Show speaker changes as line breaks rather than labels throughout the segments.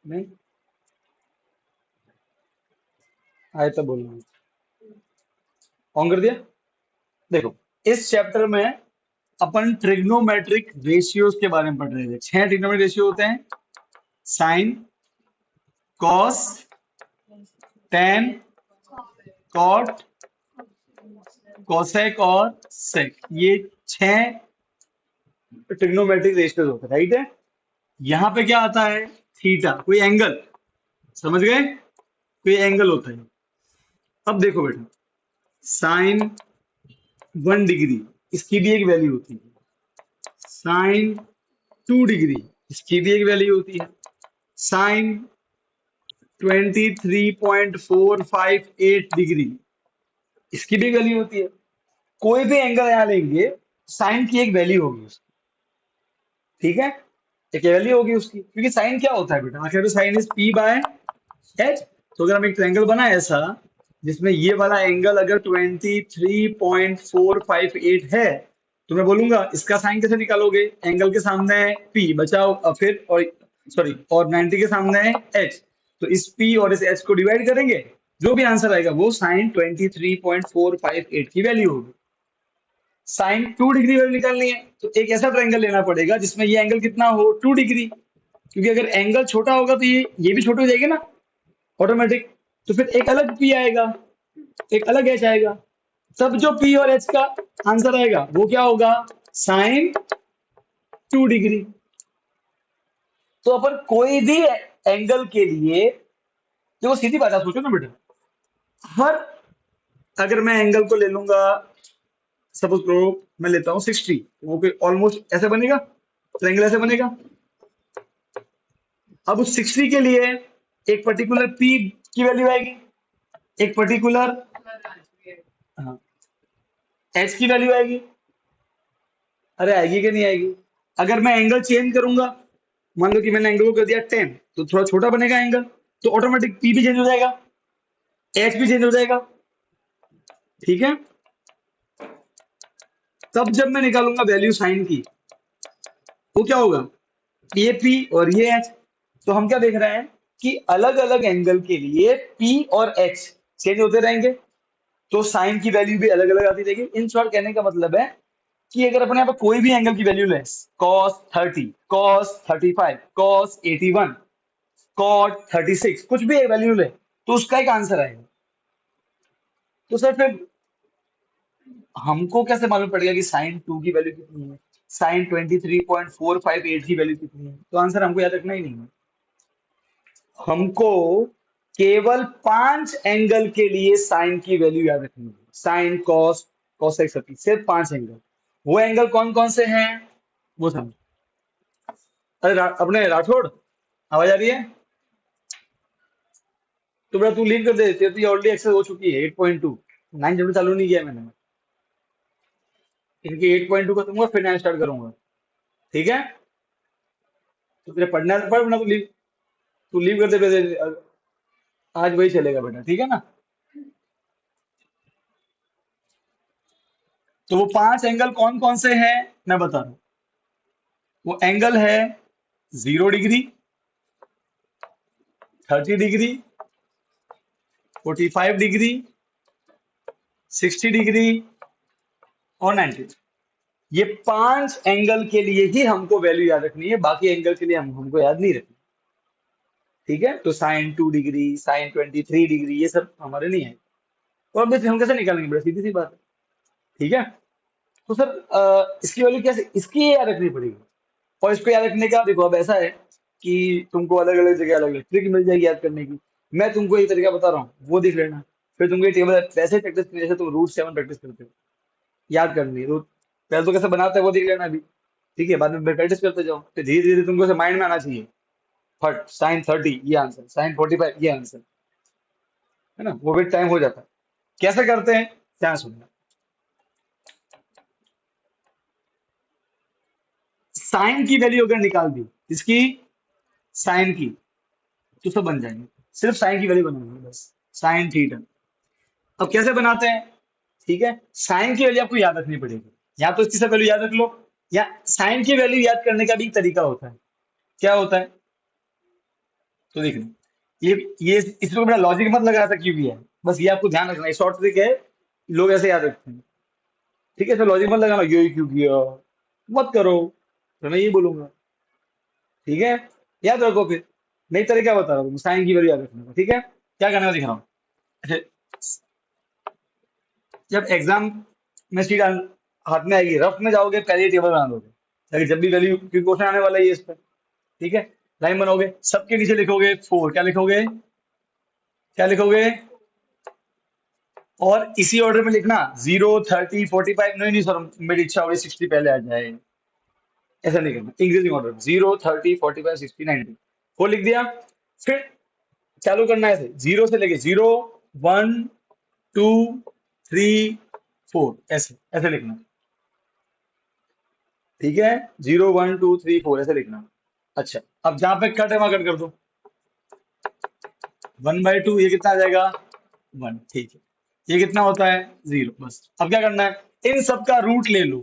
नहीं आया तो बोलना। ऑन कर दिया। देखो, इस चैप्टर में अपन ट्रिग्नोमेट्रिक रेशियोज के बारे में पढ़ रहे थे। 6 ट्रिग्नोमेट्रिक रेशियो होते हैं। Sine, cos, tan, cot, cosec और सेक, ये 6 ट्रिग्नोमेट्रिक रेशियोज होते हैं, राइट है। यहाँ पे क्या आता है? थीटा, कोई एंगल, समझ गए? कोई एंगल होता है। अब देखो बेटा, साइन 1 डिग्री, इसकी भी एक वैल्यू होती है। साइन 2 डिग्री, इसकी भी एक वैल्यू होती है। साइन 23.458 डिग्री, इसकी भी वैल्यू होती है। कोई भी एंगल यहाँ लेंगे, साइन की एक वैल्यू होगी उसकी, ठीक है। एक वैल्यू होगी उसकी, क्योंकि साइन क्या होता है बेटा, आखिर sine is P by H. तो अगर हम एक ट्रायंगल बनाए ऐसा, जिसमें ये वाला एंगल अगर 23.458 है, तो मैं बोलूंगा इसका साइन कैसे निकालोगे? एंगल के सामने है पी, बचाओ, फिर और सॉरी, और 90 के सामने है एच, तो इस पी और इस एच को डिवाइड करेंगे, जो भी आंसर आएगा वो साइन 23.458 की वैल्यू होगी। साइन 2 डिग्री वैल्यू निकालनी है, तो एक ऐसा ट्रायंगल लेना पड़ेगा जिसमें ये एंगल कितना हो, 2 डिग्री, क्योंकि अगर एंगल छोटा होगा तो ये भी छोटे हो जाएंगे ना, ऑटोमेटिक। तो फिर एक अलग पी आएगा, एक अलग एच आएगा, तब जो पी और एच का आंसर आएगा वो क्या होगा? Sine 2 degree. तो अपन कोई भी एंगल के लिए, देखो सीधी बात है, सोचो ना बेटा, हर, अगर मैं एंगल को ले लूंगा, सपोज करो मैं लेता हूँ 60, वो कोई ऑलमोस्ट ऐसे बनेगा, ट्रायंगल ऐसे बनेगा। अब उस 60 के लिए एक पर्टिकुलर पी की वैल्यू आएगी, एक पर्टिकुलर एच की वैल्यू आएगी। अरे आएगी कि नहीं आएगी? अगर मैं एंगल चेंज करूंगा, मान लो कि मैंने एंगल को कर दिया 10, तो थोड़ा छोटा बनेगा एंगल, तो ऑटोमेटिक पी भी चेंज हो जाएगा, एच भी चेंज हो जाएगा, ठीक है। तब जब मैं निकालूंगा वैल्यू साइन की, वो क्या होगा? ये पी और ये एच। तो हम क्या देख रहे हैं कि अलग अलग एंगल के लिए पी और एच चेंज होते रहेंगे, तो साइन की वैल्यू भी अलग अलग आती रहेगी। इन शॉर्ट कहने का मतलब है कि अगर अपने यहाँ पर कोई भी एंगल की वैल्यू ले, cos 30, cos 35, cos 81, cot 36, कुछ भी एक वैल्यू ले, तो उसका एक आंसर आएगा। तो सर फिर हमको कैसे मालूम पड़ेगा कि साइन 2 की वैल्यू कितनी है, साइन 23.458 की वैल्यू कितनी है? तो आंसर हमको याद रखना ही नहीं है। हमको केवल 5 एंगल के लिए साइन की वैल्यू याद रखनी है। साइन, कॉस, कॉसेक, सिर्फ 5 एंगल। वो एंगल कौन कौन से हैं वो समझ। अरे अपने राठौड़, आवाज आ रही है? तो बेटा तू लीव कर दे, तेरी तो ऑलरेडी एक्सेस हो चुकी है 8.2, 9 जब चालू नहीं किया है मैंने। इनकी 8.2 खत्म फिर 9 स्टार्ट करूंगा, ठीक है। तो तेरे पढ़ना है तो पढ़, वरना तू लीव कर दे बेटे, आज वही चलेगा बेटा, ठीक है ना। तो वो 5 एंगल कौन कौन से हैं मैं बता रहा हूँ। वो एंगल है 0 डिग्री, 30 डिग्री, 45 डिग्री, 60 डिग्री और 90। ये 5 एंगल के लिए ही हमको वैल्यू याद रखनी है, बाकी एंगल के लिए हमको याद नहीं रखनी, ठीक है। तो साइन 2 डिग्री, साइन 23 डिग्री, ये सब हमारे नहीं है। और अब हम कैसे निकालेंगे बेटा, सीधी सी बात है, ठीक है। तो सर इसकी वैल्यू कैसे, इसकी याद रखनी पड़ेगी। और इसको याद रखने का देखो, अब ऐसा है कि तुमको अलग अलग जगह अलग अलग ट्रिक मिल जाएगी याद करने की। मैं तुमको एक तरीका बता रहा हूँ, वो देख लेना। फिर तुमको ये टेबल वैसे प्रैक्टिस करनी जैसे तुम रूट 7 प्रैक्टिस करते हो, याद करनी है रूट। पहले तो कैसे बनाते हैं वो देख लेना अभी, ठीक है। बाद में प्रैक्टिस करते जाओ, फिर धीरे धीरे तुमको माइंड में आना चाहिए। फट, साइन 30 ये आंसर, साइन 45 ये आंसर, है ना। वो भी टाइम हो जाता है। कैसे करते हैं, क्या सुनना। साइन की वैल्यू अगर निकाल दी, इसकी, साइन की, तो सब बन जाएंगे। सिर्फ साइन की वैल्यू बनानी है बस, साइन थीटा। अब कैसे बनाते हैं, ठीक है। साइन की वैल्यू आपको याद रखनी पड़ेगी, या तो इसकी सब वैल्यू याद रख लो, या साइन की वैल्यू याद करने का भी एक तरीका होता है। क्या होता है? तो देखना, ये इसमें मेरा लॉजिक मत लगा था क्यों भी है, बस ये आपको ध्यान रखना, शॉर्ट ट्रिक है, लोग ऐसे याद रखते हैं। ठीक है, तो लॉजिक मत लगाना, ये क्यों किया, मत करो, तो मैं ये बोलूंगा। ठीक है, याद रखो फिर, नई तरीका बता रहा हूँ साइन की वैल्यू याद रखने का। ठीक है, क्या करने का दिख रहा हूँ। अच्छा, जब एग्जाम में सीट हाथ में आएगी, रफ में जाओगे, पहले टेबल बना दोगे, ताकि जब भी वैल्यू क्योंकि क्वेश्चन आने वाला है ये इस पर। ठीक है, लाइन बनाओगे, सबके नीचे लिखोगे 4, क्या लिखोगे, क्या लिखोगे, और इसी ऑर्डर में लिखना, 0, 30, 45, नहीं नहीं सर मेरी इच्छा हो रही 60 पहले आ जाए, ऐसा नहीं करना, इंक्रीजिंग ऑर्डर, 0, 30, 45, 60, 90, वो लिख दिया। फिर चालू करना है ऐसे, 0 से लेके 0, 1, 2, 3, 4, ऐसे ऐसे लिखना। ठीक है, 0, 1, 2, 3, 4 ऐसे लिखना। अच्छा, अब जहां पे कट है वहां कट कर दो, 1/2 ये कितना आ जाएगा, 1। ठीक है, ये कितना होता है, 0। बस अब क्या करना है, इन सब का रूट ले लो,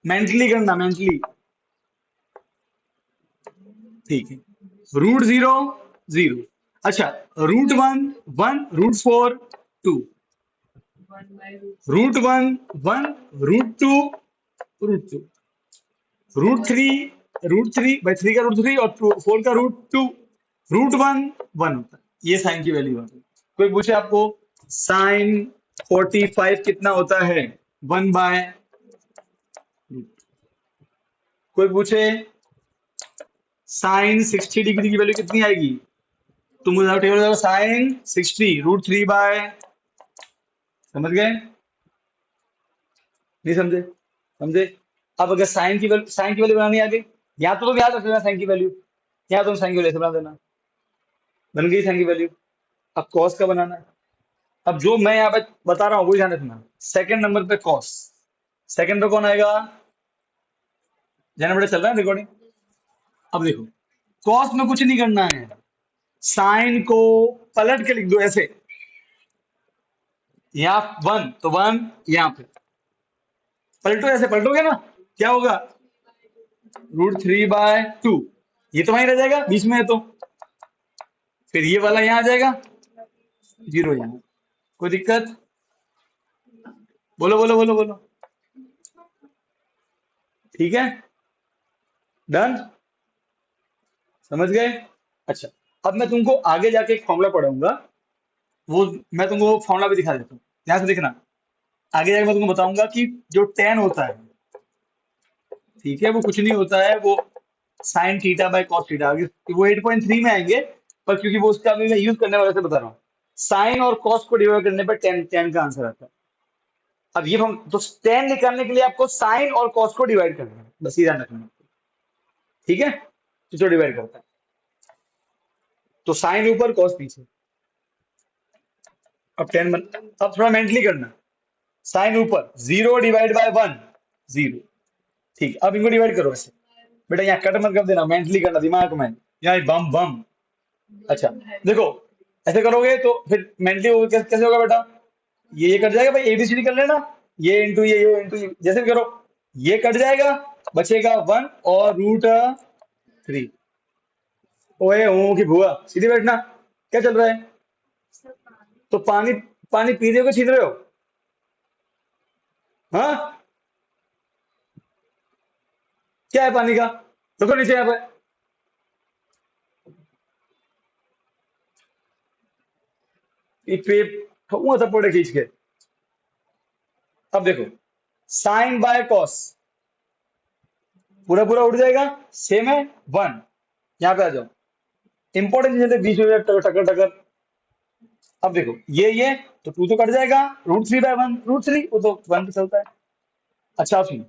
मेंटली करना, मेंटली। ठीक है, √0, 0। अच्छा, √1, 1, √4, 2, √1, 1, √2, √2, √3, √3 भाई, 3 का √3 और 4 का √2, √1, 1 होता है, ये साइन की वैल्यू होती है। कोई पूछे आपको साइन 45 कितना होता है, 1/, कोई पूछे साइन 60 डिग्री की वैल्यू कितनी आएगी, तो मुझे टेबल साइन 60 √3/, समझ गए, नहीं समझे, समझे। अब अगर साइन की वैल्यू बनानी आ गई, या तो तुम याद रख लेना साइन की वैल्यू, या तुम साइन की वैल्यू ऐसे बना देना, बन गई साइन की वैल्यू। अब कॉस का बनाना है, अब जो मैं यहाँ पे बता रहा हूँ वही ध्यान रखना, सेकंड नंबर पे कॉस, सेकंड पे कौन आएगा, जनरेटर चल रहा है रिकॉर्डिंग। अब देखो, कॉस में कुछ नहीं करना है, साइन को पलट के लिख दो ऐसे, यहाँ 1 तो 1, यहाँ पे पलटो, ऐसे पलटोगे ना, क्या होगा, √3/2, ये तो वहीं रह जाएगा बीच में है तो, फिर ये वाला यहाँ आ जाएगा, 0 यहाँ, कोई दिक्कत, बोलो बोलो बोलो बोलो, ठीक है, डन, समझ गए। अच्छा, अब मैं तुमको आगे जाके एक फॉर्मूला पढ़ाऊंगा, वो मैं तुमको वो फॉर्मूला भी दिखा देता हूँ, ध्यान से देखना, आगे जाके मैं तुमको बताऊंगा कि जो टेन होता है, ठीक है, वो कुछ नहीं होता है, वो sine theta by cos theta, आगे वो 8.3 में आएंगे, पर क्योंकि वो उसका अभी मैं यूज करने वाले से बता रहा हूँ, साइन और कॉस को डिवाइड करने पर टेन टेन का आंसर आता है। अब ये हम तो टेन निकालने के लिए आपको साइन और कॉस को डिवाइड करना है, बस ये ध्यान रखना, ठीक है, तो जो डिवाइड करता है, तो साइन ऊपर कॉस पीछे, अब अब थोड़ा मेंटली करना, साइन ऊपर 0 ÷ 1, 0, ठीक, अब इनको डिवाइड करो ऐसे, बेटा यहाँ कट मत कर देना, मेंटली करना दिमाग में, यहाँ बम बम। अच्छा, देखो ऐसे करोगे तो फिर मेंटली कैसे होगा बेटा, ये कट जाएगा भाई, एबीसीडी कर लेना, ये इंटू ये जैसे भी करो, ये कट जाएगा, बचेगा 1 और √3। ओए हूँ की भुआ, सीधे बैठना, क्या चल रहा है, तो पानी पानी पी रहे हो कि छीन रहे हो, हाँ, क्या है पानी का, देखो नीचे यहाँ पे, पे ठोकूंगा थप्पड़ खींच के। अब देखो, साइन बाय कॉस पूरा पूरा उठ जाएगा, सेम है 1, यहाँ पे आ जाओ, इंपॉर्टेंट चीजें बीच में टकर टकर टकर। अब देखो ये तो 2 तो कट जाएगा, √3/1, √3 वो तो 1 पे चलता है। अच्छा सुन,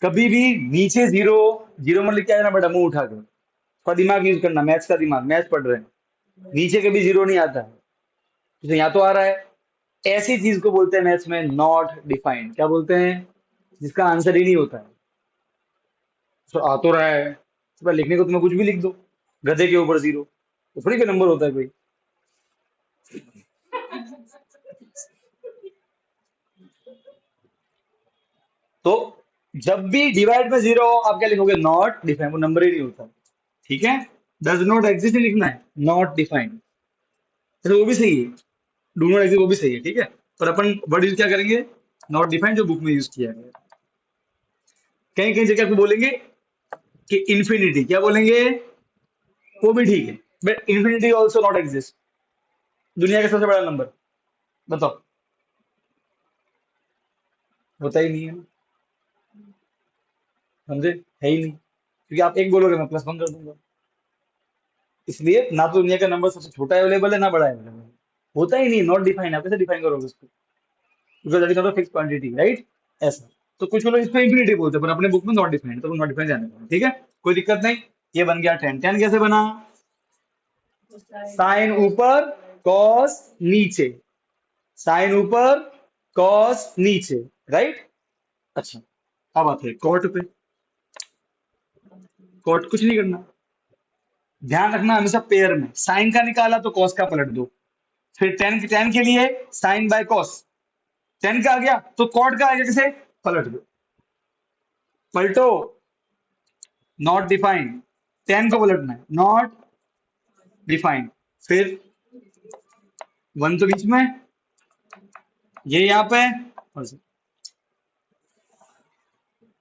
कभी भी नीचे जीरो, जीरो में लिख के आ जाना बेटा, मुंह उठा के, थोड़ा दिमाग यूज करना, मैथ्स का दिमाग, मैथ्स पढ़ रहे हैं, नीचे कभी जीरो नहीं आता है, तो यहाँ तो आ रहा है, ऐसी चीज को बोलते हैं मैथ्स में नॉट डिफाइंड, क्या बोलते हैं, जिसका आंसर ही नहीं होता है, तो आ तो रहा है, तो भाई लिखने को तुम्हें कुछ भी लिख दो, गधे के ऊपर 0, तो थोड़ी का नंबर होता है कोई। तो जब भी डिवाइड में 0 आप क्या लिखोगे, नॉट डिफाइंड, वो नंबर ही नहीं होता, ठीक है, डज नॉट एग्जिस्ट लिखना है, नॉट डिफाइंड। तो वो भी सही है, डू नॉट एग्जिस्ट वो भी सही है, ठीक है। पर अपन वर्ड यूज क्या करेंगे, नॉट डिफाइंड, जो बुक में यूज किया गया है। कहीं कहीं जगह आपको बोलेंगे कि इन्फिनिटी, क्या बोलेंगे, वो भी ठीक है, but infinity also not exist. दुनिया का सबसे बड़ा नंबर बताओ, होता ही नहीं है, समझे, है ही नहीं, क्योंकि आप एक बोलोगे मैं +1 कर दूंगा। इसलिए ना तो दुनिया का नंबर सबसे छोटा अवेलेबल है ना बड़ा अवेलेबल है, होता ही नहीं, नॉट डिफाइन। आप कैसे डिफाइन करोगे उसको, because that is not a fix quantity, right. ऐसा, तो कुछ लोग इसको इंफिनिटी बोलते हैं, पर अपने बुक में नॉट डिफाइंड, तो नॉट डिफाइंड जाने का, ठीक है, कोई दिक्कत नहीं। ये बन गया 10। 10 कैसे बना, साइन ऊपर कॉस नीचे, साइन ऊपर कॉस नीचे, राइट। अच्छा, अब आते हैं कॉट पे। कॉट कुछ नहीं करना, ध्यान रखना हमेशा पेयर में, साइन का निकाला तो कॉस का पलट दो, फिर टेन टेन के लिए साइन बाय कॉस, टेन का आ गया तो कॉट का आ गया, कैसे, पलट दो, पलटो, नॉट डिफाइंड, टेन को पलटना है, नॉट डिफाइंड, फिर वन तो बीच में, ये यहाँ पे, और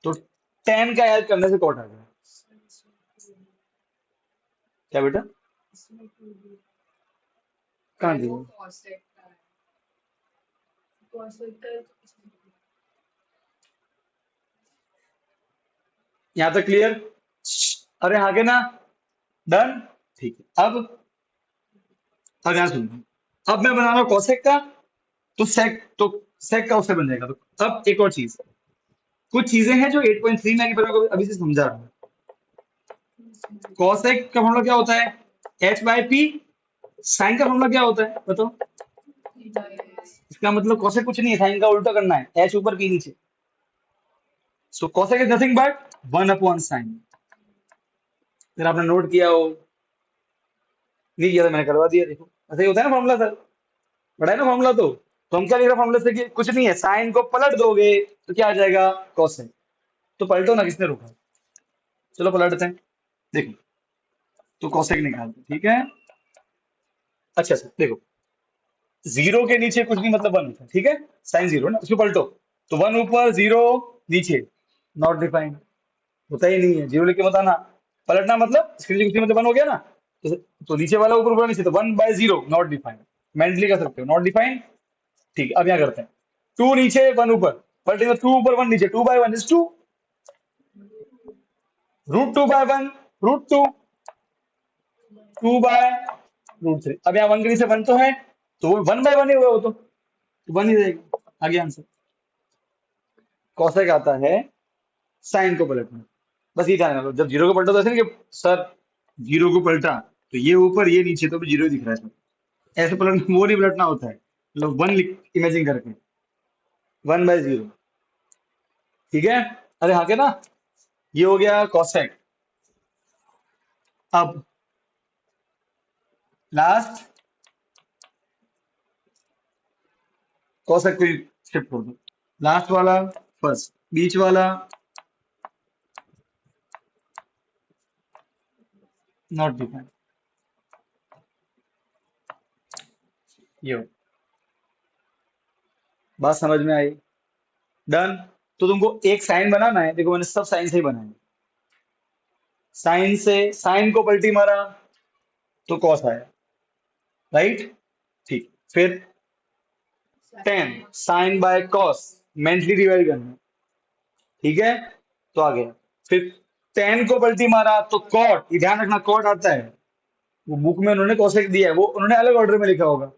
तो टेन का ऐड करने से कॉट आ गया, क्या बेटा, कहाँ गया, यहाँ तक क्लियर, अरे आगे ना, डन, ठीक है। अब यहाँ सुनो, अब मैं बना रहा हूँ कॉसेक का, तो सेक का उससे बन जाएगा। तो अब एक और चीज, कुछ चीजें हैं जो 8.3 में अभी से समझा रहा हूँ। कॉसेक का फॉर्मूला क्या होता है, h/p। साइन का फॉर्मूला क्या होता है बताओ, इसका मतलब कॉसेक कुछ नहीं है, साइन का उल्टा करना है, h ऊपर p नीचे। So cosec is nothing but 1/sin। अगर आपने नोट किया हो, नहीं किया तो मैंने करवा दिया, देखो ऐसे ही होता है ना फॉर्मूला सर, पढ़ा है ना फॉर्मूला। तो हम क्या लिख रहे हैं फॉर्मूला से, कि कुछ नहीं है, साइन को पलट दोगे तो क्या आ जाएगा, कॉसेक। तो पलटो ना, किसने रोका, चलो पलटते हैं, देखो, तो कॉसेक निकालते हैं, ठीक है। अच्छा सर देखो, जीरो के नीचे कुछ नहीं मतलब वन होता है, ठीक है, साइन जीरो ना, उसको पलटो, तो वन ऊपर जीरो नीचे, नॉट डिफाइंड, होता ही नहीं है, जीरो लिख के बताना, पलटना मतलब इसके नीचे कुछ नहीं मतलब वन हो गया ना, तो, तो नीचे वाला ऊपर ऊपर नीचे, तो 1/0 नॉट डिफाइंड, मेंटली कर सकते हो, नॉट डिफाइंड, ठीक है। अब यहाँ करते हैं, टू नीचे वन ऊपर, पलटेगा, टू ऊपर वन नीचे, 2/1 इज टू, √2/1, √2, 2/√3। अब यहाँ वन के नीचे वन तो है, तो 1/1 ही हुआ, वो तो वन ही रहेगा, आगे आंसर। कॉसेक आता है साइन को पलटना, बस ये ध्यान रखो, जब जीरो को पलटो तो ऐसे नहीं कि सर जीरो को पलटा तो ये ऊपर ये नीचे तो भी जीरो दिख रहा है, ऐसे पलट वो नहीं पलटना होता है, मतलब वन इमेजिन करके, 1/0, ठीक है। अरे हाँ के ना, ये हो गया कॉसेक। अब लास्ट कॉसेक को शिफ्ट कर दो, लास्ट वाला फर्स्ट, बीच वाला नॉट डिफाइंड, ये हो। बात समझ में आई, डन। तो तुमको एक साइन बनाना है, देखो मैंने सब साइन से ही बनाया, साइन से साइन को पलटी मारा तो कॉस आया, राइट, ठीक, फिर 10 sine by cos, mentally divide करना, ठीक है, तो आ गया, फिर 10 को पलटी मारा तो कॉट, ये ध्यान रखना कॉट आता है, वो बुक में उन्होंने कॉसेक दिया है, वो उन्होंने अलग ऑर्डर में लिखा होगा,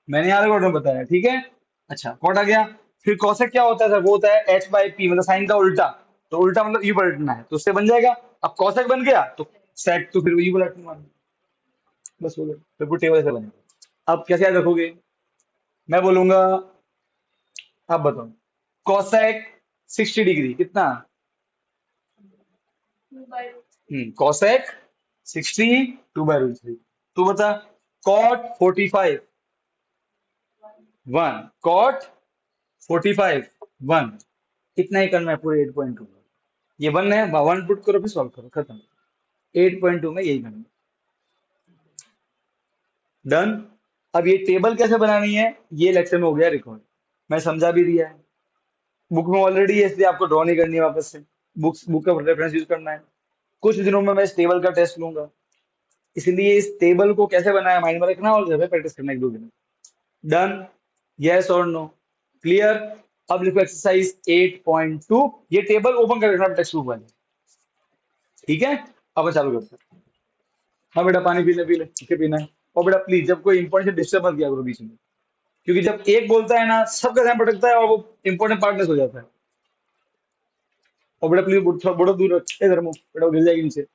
मैंने अलग ऑर्डर में बताया, ठीक है। अच्छा कॉट आ गया, फिर कॉसेक क्या होता है सर, वो होता है h/p, मतलब साइन का उल्टा, तो उल्टा मतलब यू पलटना है, तो उससे बन जाएगा, अब कॉसेक बन गया तो सेक तो फिर यू पलटना, बस हो गया, फिर पूरे टेबल से बनेगा। अब कैसे याद रखोगे, मैं बोलूंगा, आप बताओ, कॉसेक 60 डिग्री कितना, कॉसेक 60, 2/√3, तू बता, कॉट 45, 1, कॉट 45, 1, इतना ही करना है पूरे 8.2 में, ये वन है, वन पुट करो फिर सॉल्व करो, खत्म, 8.2 में यही करना है। डन। अब ये टेबल कैसे बनानी है ये लेक्चर में हो गया रिकॉर्ड, मैं समझा भी दिया है, बुक में ऑलरेडी है, इसलिए आपको ड्रॉ नहीं करनी है वापस से, बुक का रेफरेंस यूज करना है। कुछ दिनों में मैं इस टेबल का टेस्ट लूंगा, इसलिए इस टेबल को कैसे बनाया माइंड में रखना और घर पे प्रैक्टिस करना एक दो दिन। डन, यस और नो, क्लियर। अब लिखो एक्सरसाइज 8.2, ये टेबल ओपन कर रखना टेक्स्ट बुक वाले, ठीक है। अब चालू करते हैं। हाँ बेटा पानी पी ले ठीक पीना है। और बेटा प्लीज जब कोई इंपॉर्टेंट डिस्टर्ब मत किया करो बीच में, क्योंकि जब एक बोलता है ना सबका ध्यान भटकता है और वो इंपॉर्टेंट पार्ट मिस हो जाता है। और बेटा प्लीज थोड़ा बड़ा दूर रख इधर मुंह, बेटा वो गिर जाएगी नीचे।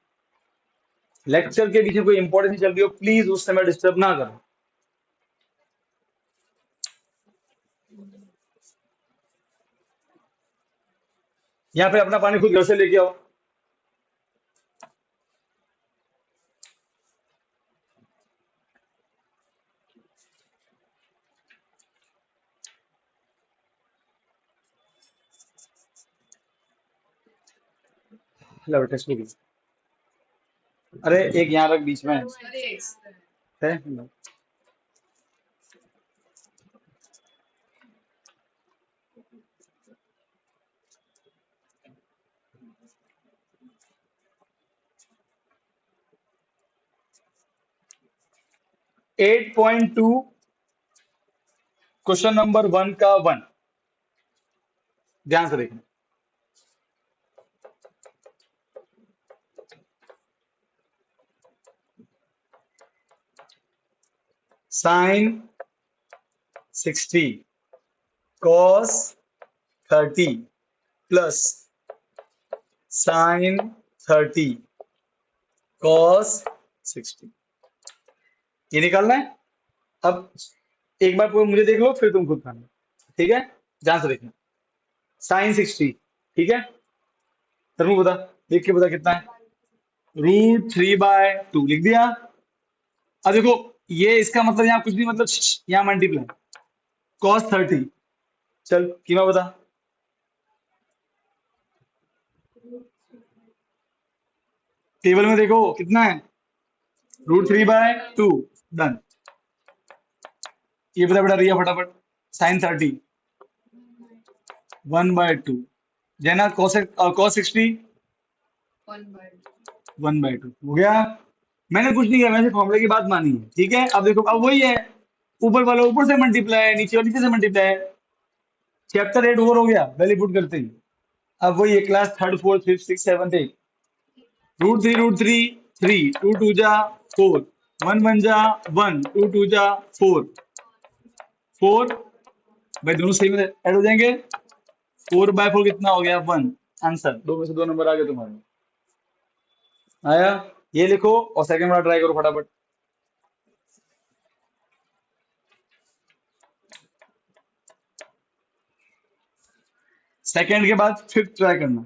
लेक्चर के बीच में कोई इंपॉर्टेंट चल रही हो प्लीज उस समय डिस्टर्ब ना करो। यहाँ पे अपना पानी खुद घर से लेके आओ। ला बेटा इसको भी। अरे एक यहाँ रख बीच में है। 8.2 क्वेश्चन नंबर 1 का 1, ध्यान से देखना। Sine 60 cos 30 plus sine 30 cos 60, ये निकालना है। अब एक बार पूरा मुझे देख लो फिर तुम खुद करना, ठीक है। ध्यान से देखना। साइन 60, ठीक है। तरमू बता, देख के बता कितना है। √3/2 लिख दिया। अब देखो ये इसका मतलब यहाँ कुछ भी मतलब यहाँ मल्टीप्लाई cos 30, चल कीमा बता। टेबल में देखो कितना है, √3/2, डन। ये बता बेटा रिया फटाफट, sin 30 1/2, देना cos 60 1/2 हो गया। मैंने कुछ नहीं किया, मैंने फॉर्मूले की बात मानी है, ठीक है। अब देखो अब वही है, ऊपर वाला ऊपर से मल्टीप्लाई, नीचे वाला नीचे से मल्टीप्लाई। चैप्टर 8 ओवर हो गया वैल्यू पुट करते ही। अब वही है class third fourth fifth six seventh eight. √3 3, 2 2 जा 4, 1 1 जा 1, 2 2 जा 4, 4 भाई दोनों सेम ऐड हो जाएंगे। 4/4 कितना हो गया 1, आंसर दो में से दो नंबर आ गए तुम्हारे। आया, ये लिखो और सेकंड वाला ट्राई करो फटाफट। सेकंड के बाद फिफ्थ ट्राई करना।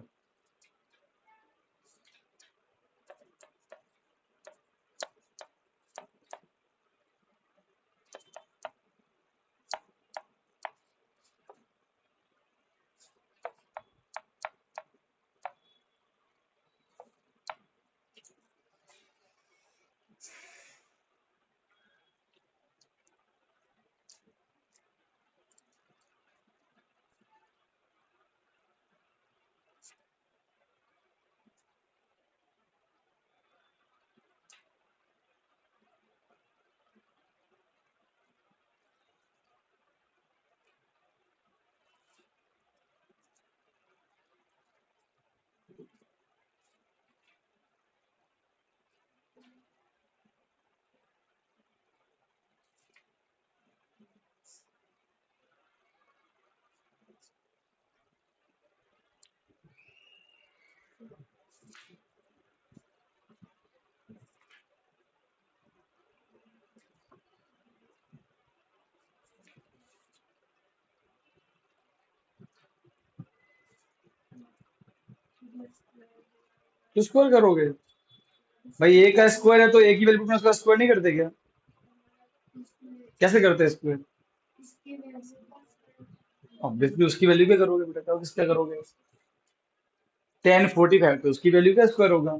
तो स्क्वायर करोगे भाई, ए का स्क्वायर है तो ए की वैल्यू में उसका स्क्वायर नहीं करते क्या? कैसे करते हैं स्क्वायर? ऑब्वियसली उसकी वैल्यू क्या करोगे बेटा, क्या किसका करोगे? 1045 तो उसकी वैल्यू क्या स्क्वायर होगा?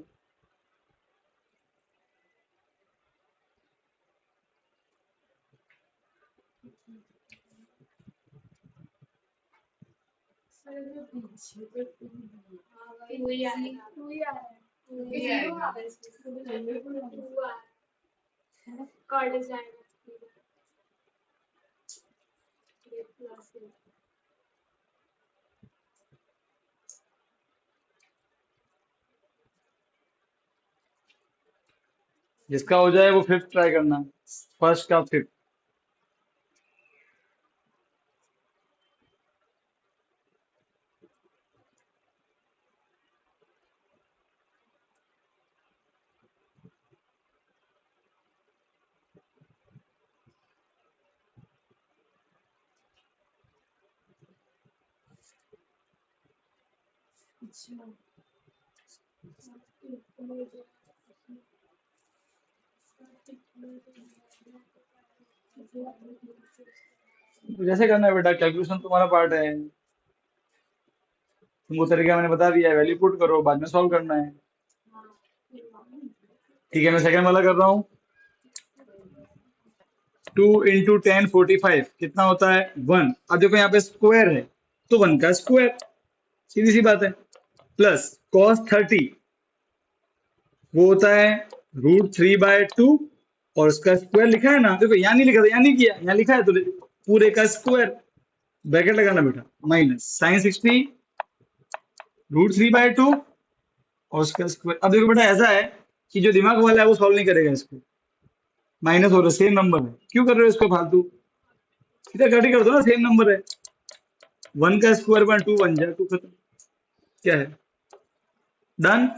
जिसका हो जाए वो फिफ्थ ट्राई करना, फर्स्ट का फिफ्थ। जैसे करना है बेटा, कैलकुलेशन तुम्हारा पार्ट है, तुमको तरीका मैंने बता दिया है, वैल्यू पुट करो, बाद में सॉल्व करना है। ठीक है, मैं सेकंड वाला कर रहा हूँ। 2 × 10⁴ कितना होता है 1। अब देखो यहाँ पे स्क्वायर है तो 1 का स्क्वायर, सीधी सी बात है। प्लस cos 30 वो होता है √3/2, और उसका स्क्वायर लिखा है ना, देखो यहाँ नहीं लिखा था, यहाँ नहीं किया, यहाँ लिखा है तो पूरे का स्क्वायर, ब्रैकेट लगाना बेटा, माइनस sin 60 √3/2 और उसका स्क्वायर। अब देखो बेटा ऐसा है कि जो दिमाग वाला है वो सॉल्व नहीं करेगा इसको, माइनस हो रहा है, सेम नंबर है, क्यों कर रहे हो इसको फालतू, सीधा कट ही कर दो ना, सेम नंबर है, 1 का स्क्वायर 2 बन जाए, 2 खत्म, क्या है, डन।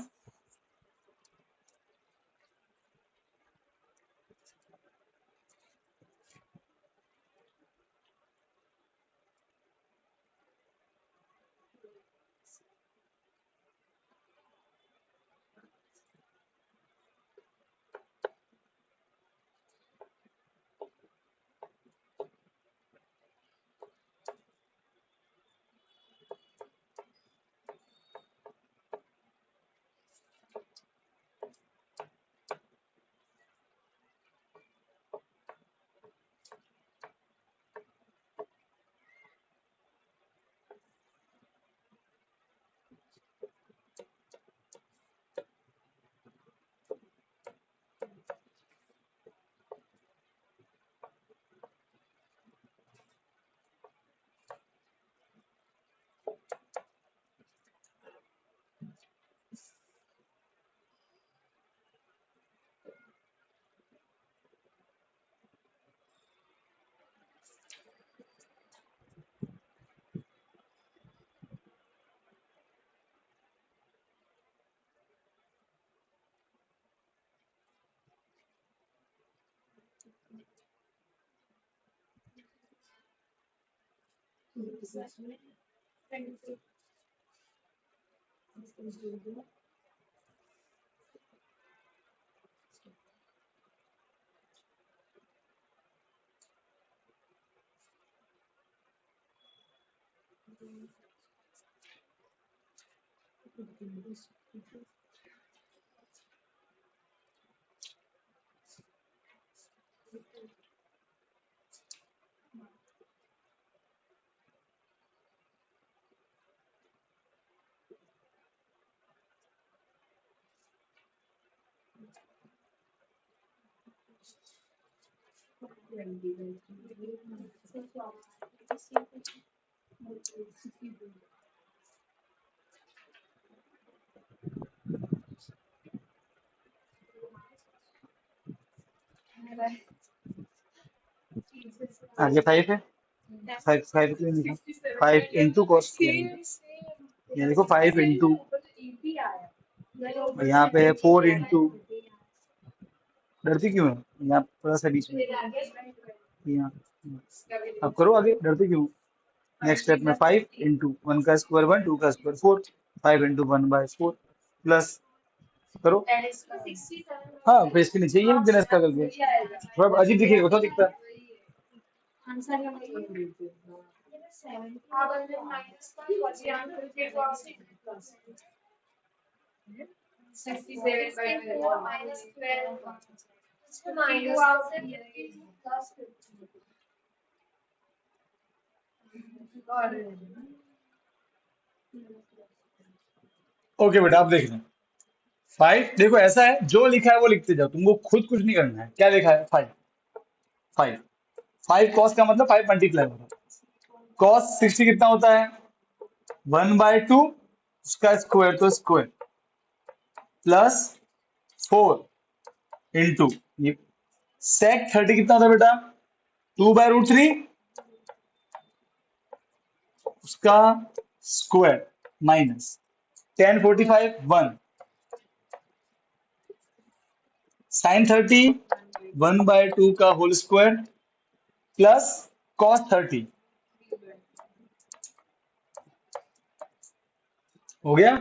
आगे 5 है, 5 5 क्यों नहीं लिखा, 5 × cos², ये देखो 5 और यहाँ पे है 4 डरती क्यों है, यहाँ थोड़ा सा बीच में, यहाँ, अब करो आगे, डरती क्यों। नेक्स्ट स्टेप में 5 × 1 का स्क्वायर 1, 2 का स्क्वायर 4, 5 × 1/4 प्लस करो। हाँ फिर इसके नीचे ये बिना इसका करके थोड़ा अजीब दिखेगा, तो दिखता है। ओके बेटा, आप देख लें। 5, देखो ऐसा है, जो लिखा है वो लिखते जाओ, तुमको खुद कुछ नहीं करना है। क्या लिखा है? 5। 5। 5 कॉस का मतलब 5 मल्टीप्लाई होगा। कॉस 60 कितना होता है? 1/2, उसका स्क्वायर, तो स्क्वायर प्लस 4 इंटू ये सेक 30 कितना होता है बेटा? 2/√3, उसका स्क्वायर माइनस 1045 1 साइन 30 1/2 का होल स्क्वायर प्लस कॉस 30। हो गया।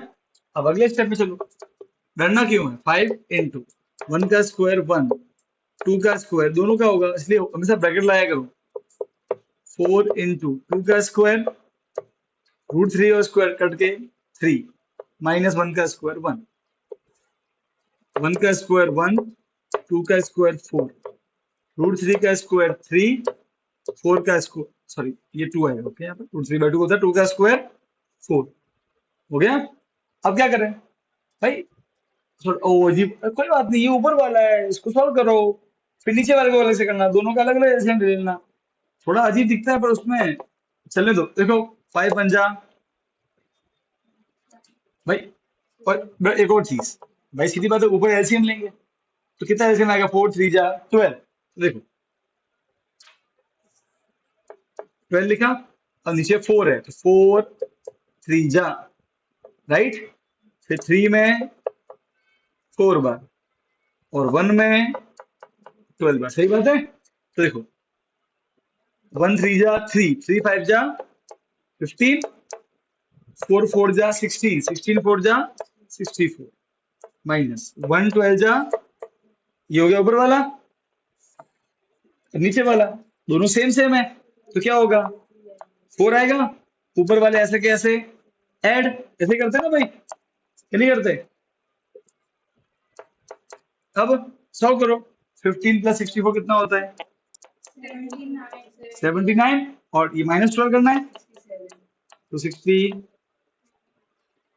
अब अगले स्टेप में चलो। गणना क्यों है? 5 इंटू 1 का स्क्वायर 1, 2 का स्क्वायर, दोनों का होगा, इसलिए हमेशा ब्रैकेट लाया करो। 4 इंटू 2 का स्क्वायर, √3 और स्क्वायर कट के 3, माइनस 1 का स्क्वायर 1, 1 का स्क्वायर 1, 2 का स्क्वायर 4, √3 का स्क्वायर 3, 4 का स्क्वायर, सॉरी ये 2 आएगा। ओके, यहाँ पे √3/2 होता है, 2 का स्क्वायर 4। हो गया। अब क्या करें भाई? ओ जी, कोई बात नहीं, ये ऊपर वाला है, इसको सॉल्व करो, फिर नीचे वाले को अलग से करना, दोनों का अलग अलग एलसीएम ले लेना। थोड़ा अजीब दिखता है पर उसमें चलने दो। देखो 5 पंजा भाई, और एक और चीज भाई, सीधी बात है, ऊपर एलसीएम लेंगे तो कितना एलसीएम आएगा? 4 3 जा 12। देखो 12 लिखा, और नीचे 4 है तो 4 3 जा, राइट। फिर 3 में 4 बार और 1 में 12 बार, सही बात है। तो देखो 1 3 जा 3, 3 5 जा 15, 4 4 जा 16, 16 4 जा 64, माइनस 1 12 जा, ये हो गया ऊपर वाला, नीचे वाला दोनों सेम सेम है, तो क्या होगा? 4 आएगा। ऊपर वाले ऐसे के ऐसे ऐड, ऐसे करते हैं ना भाई, क्या नहीं करते? अब सॉल्व करो। 15 प्लस 64 कितना होता है? 79, और ये -12 करना है तो 60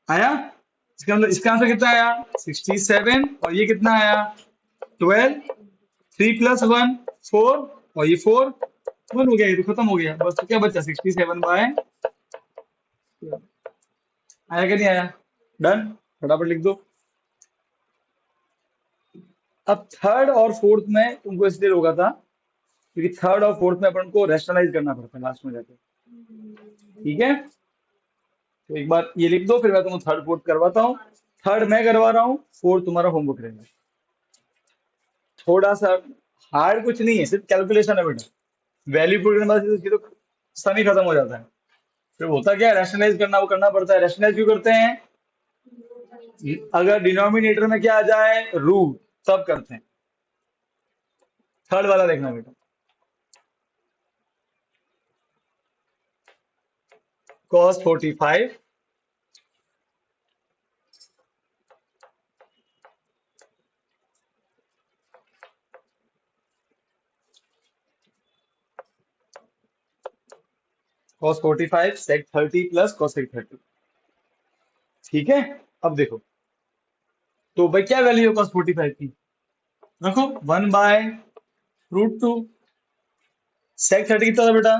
आया। इसका मतलब इसका आंसर कितना आया? 67। और ये कितना आया? 12। 3 प्लस 1 4, और ये 4 1 हो गया, ये तो खत्म हो गया बस। तो क्या बचा? 67/12। आया कि नहीं आया? डन, फटाफट लिख दो। अब थर्ड और फोर्थ में तुमको इसलिए रोका था क्योंकि थर्ड और फोर्थ में अपन को रेशनलाइज करना पड़ता है लास्ट में जाके, ठीक है। तो एक बार ये लिख दो, फिर मैं तुमको थर्ड फोर्थ करवाता हूँ। थर्ड मैं करवा रहा हूँ, फोर्थ तुम्हारा होमवर्क रहेगा। थोड़ा सा हार्ड कुछ नहीं है, सिर्फ कैलकुलेशन है बेटा। वैल्यू पुट करने के बाद इसकी तो समय खत्म हो जाता है। फिर होता क्या है, रैशनलाइज करना, वो करना पड़ता है। रैशनलाइज क्यों करते हैं? अगर डिनोमिनेटर में क्या आ जाए, रूट, तब करते हैं। थर्ड वाला देखना बेटा, cos 45 cos 45 sec 30 plus cos sec 30, ठीक है। अब देखो, तो भाई क्या वैल्यू है cos 45 की? रखो 1/√2। sec 30 कितना था बेटा?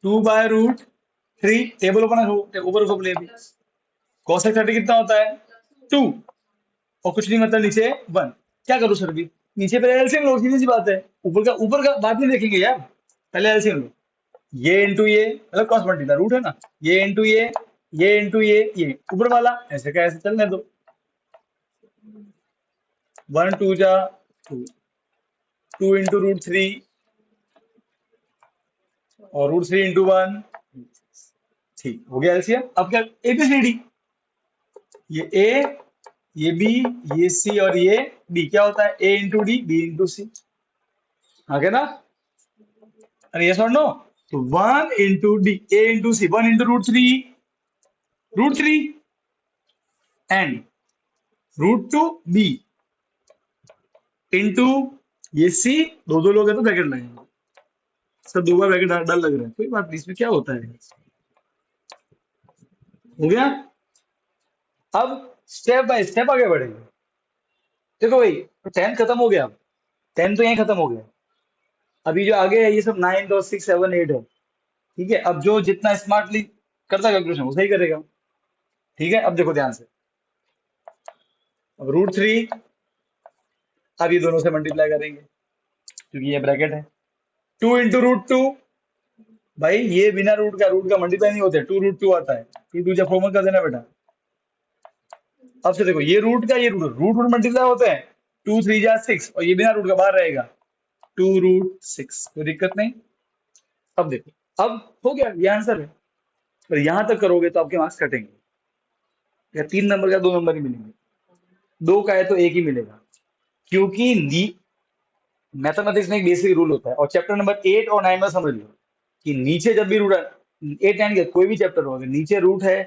2/√3। टेबल ओपन है, ऊपर को ले भी। cos sec 30 कितना होता है? 2, और कुछ नहीं मतलब नीचे 1। क्या करूं सर भी? नीचे पहले एलसीएम लो, सीधी सी बात है। ऊपर का बाद में देखेंगे यार, पहले एलसीएम लो। ये इंटू ये, मतलब cos 20 था, रूट है ना, ये इंटू ये इंटू ये ऊपर वाला ऐसे का ऐसे चलने दो। 1 2 जा 2, 2 इंटू √3, और √3 इंटू 1। ठीक हो गया एलसीएम। अब क्या? एबीसीडी, ये ए, ये बी, ये सी, और ये डी। क्या होता है? A into D, B into C. आगे ना? अरे यस और नो? तो 1 into D, A into C, 1 into √3 and √2 B into ये सी, दो दो लोग हैं तो ब्रैकेट लगेंगे, सर 2 बार ब्रैकेट डर लग रहा है, कोई बात नहीं, इसमें क्या होता है। हो गया। अब स्टेप बाय स्टेप आगे बढ़ेंगे। देखो भाई, तो 10 खत्म हो गया, 10 तो यहीं खत्म हो गया। अभी जो आगे है ये सब 9 और 6 7 8 है। ठीक है, अब जो जितना स्मार्टली करता कैलकुलेशन वो सही करेगा। ठीक है, अब देखो ध्यान से। अब √3, अब ये दोनों से मल्टीप्लाई करेंगे क्योंकि ये ब्रैकेट है। 2 × √2, भाई ये बिना रूट का मल्टीप्लाई नहीं होते, 2 √2 आता है। 2 2 जब फॉर्मल कर देना बेटा। अब से देखो, ये रूट का ये रूट रूट रूट मल्टीप्लाई होते हैं। 2 3 जा 6, और ये बिना रूट का बाहर रहेगा। 2 √6, कोई दिक्कत नहीं। अब देखो, अब हो गया, ये आंसर है। पर यहां तक करोगे तो आपके मार्क्स कटेंगे। या 3 नंबर का 2 नंबर ही मिलेंगे, 2 का है तो 1 ही मिलेगा। क्योंकि मैथमेटिक्स में एक बेसिक रूल होता है, और चैप्टर नंबर 8 और 9 में समझ लो कि नीचे जब भी रूट, 8 9 के कोई भी चैप्टर हो, अगर नीचे रूट है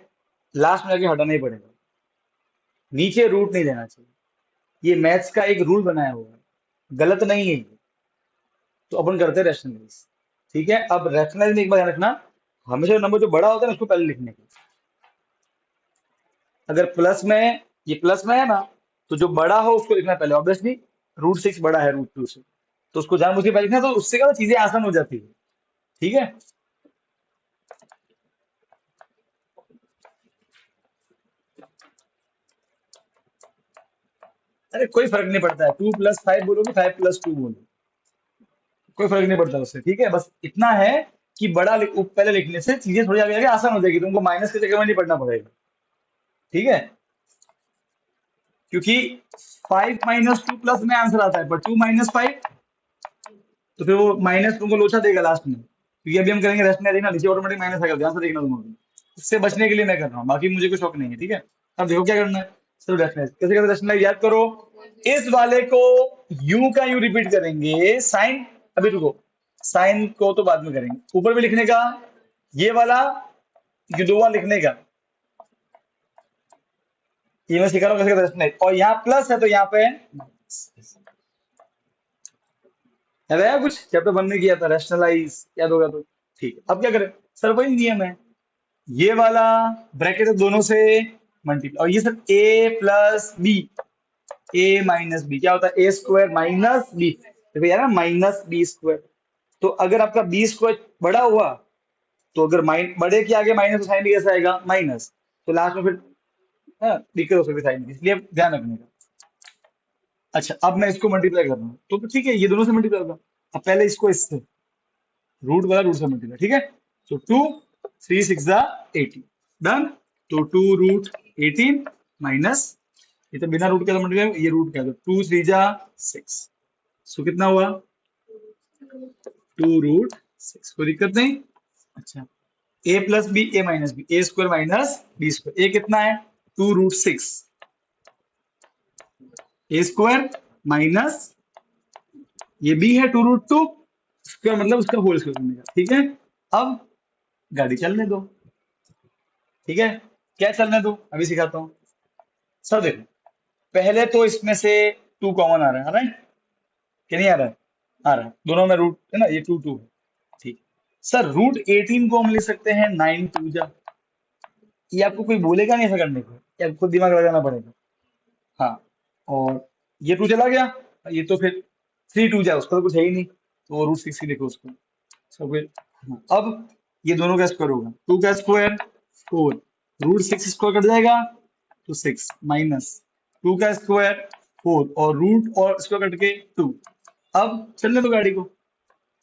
लास्ट में जाके हटाना ही पड़ेगा। नीचे रूट नहीं लेना चाहिए, ये मैथ्स का एक रूल बनाया हुआ है, गलत नहीं है ये। तो अपन करते हैं रैशनलाइज। ठीक है, अब रैशनलाइज में एक बार ध्यान रखना, हमेशा नंबर जो बड़ा होता है ना उसको पहले लिखने का। अगर प्लस में, ये प्लस में है ना, तो जो बड़ा हो उसको लिखना पहले, ऑब्वियसली √6 बड़ा है √2 से, तो उसको जानबूझ के पहले लिखना, तो उससे क्या चीजें आसान हो जाती है। ठीक है, अरे कोई फर्क नहीं पड़ता है, 2 + 5 बोलो कि 5 + 2 बोलो, कोई फर्क नहीं पड़ता उससे। ठीक है, बस इतना है कि बड़ा पहले लिखने से चीजें थोड़ी आगे आगे आसान हो जाएगी, तुमको माइनस के चक्कर में नहीं पड़ना पड़ेगा। ठीक है, क्योंकि 5 - 2 प्लस में आंसर आता है, पर 2 - 5 तो फिर वो माइनस तुमको लोचा देगा लास्ट में, क्योंकि अभी हम करेंगे रेशनल, देखना नीचे ऑटोमेटिक माइनस आएगा, ध्यान से देखना तुम अभी। इससे बचने के लिए मैं कर रहा हूँ, बाकी मुझे कोई शौक नहीं है। ठीक है, अब देखो क्या करना है। चलो रैशनलाइज कैसे करते, रैशनलाइज याद करो। इस वाले को यू का यू रिपीट करेंगे, साइन, अभी रुको, साइन को तो बाद में करेंगे, ऊपर भी लिखने का, ये वाला ये 2 बार लिखने का। ये मैं सिखा रहा हूँ कैसे करते रैशनलाइज, और यहाँ प्लस है तो यहाँ पे याद आया कुछ, चैप्टर 1 में किया था रैशनलाइज, याद होगा तो। ठीक है, अब क्या करें, सर वही नियम है, ये वाला ब्रैकेट दोनों से मल्टीप्लाई, और ये sir a + b, a - b क्या होता है, a² - b, देखो यार -b²। तो अगर आपका b² बड़ा हुआ, तो अगर बड़े के आगे माइनस, तो साइन भी कैसा आएगा, माइनस। तो लास्ट में फिर दिक्कत हो सकती है साइन की, इसलिए ध्यान रखने का। अच्छा, अब मैं इसको मल्टीप्लाई कर रहा हूँ, तो ठीक है, ये दोनों से मल्टीप्लाई होगा। अब पहले इसको इससे, रूट वाला रूट से मल्टीप्लाई। ठीक है, तो 2 3 6 जा 18, डन। तो 2 √18 माइनस, ये तो बिना रूट के मल्टीप्लाई, ये रूट का, तो 2 3 जा 6, सो कितना हुआ 2 √6, कोई दिक्कत नहीं। अच्छा, a + b a - b, a² - b², a कितना है 2 √6, a² माइनस ये b है 2 √2 स्क्वायर, मतलब उसका होल स्क्वायर करने का। ठीक है, अब गाड़ी चलने दो। ठीक है, क्या चलने दो, अभी सिखाता हूँ। सर देखो, पहले तो इसमें से 2 कॉमन आ रहा है कि नहीं आ रहा है, आ रहा है, दोनों में रूट है ना, ये 2 2 है। ठीक, सर √18 को हम लिख सकते हैं 9 2 जा, ये आपको कोई बोलेगा नहीं ऐसा करने को, ये आपको खुद दिमाग लगाना पड़ेगा। हाँ, और ये 2 चला गया, ये तो फिर 3 2 जा, उसका तो कुछ है ही नहीं, तो √6 ही देखो उसको। सब फिर हाँ, अब ये दोनों का स्क्वायर होगा, 2 का स्क्वायर 4, √6 स्क्वायर कट जाएगा तो 6 माइनस 2 का स्क्वायर 4, और रूट और स्क्वायर कट के 2। अब चलने दो गाड़ी को,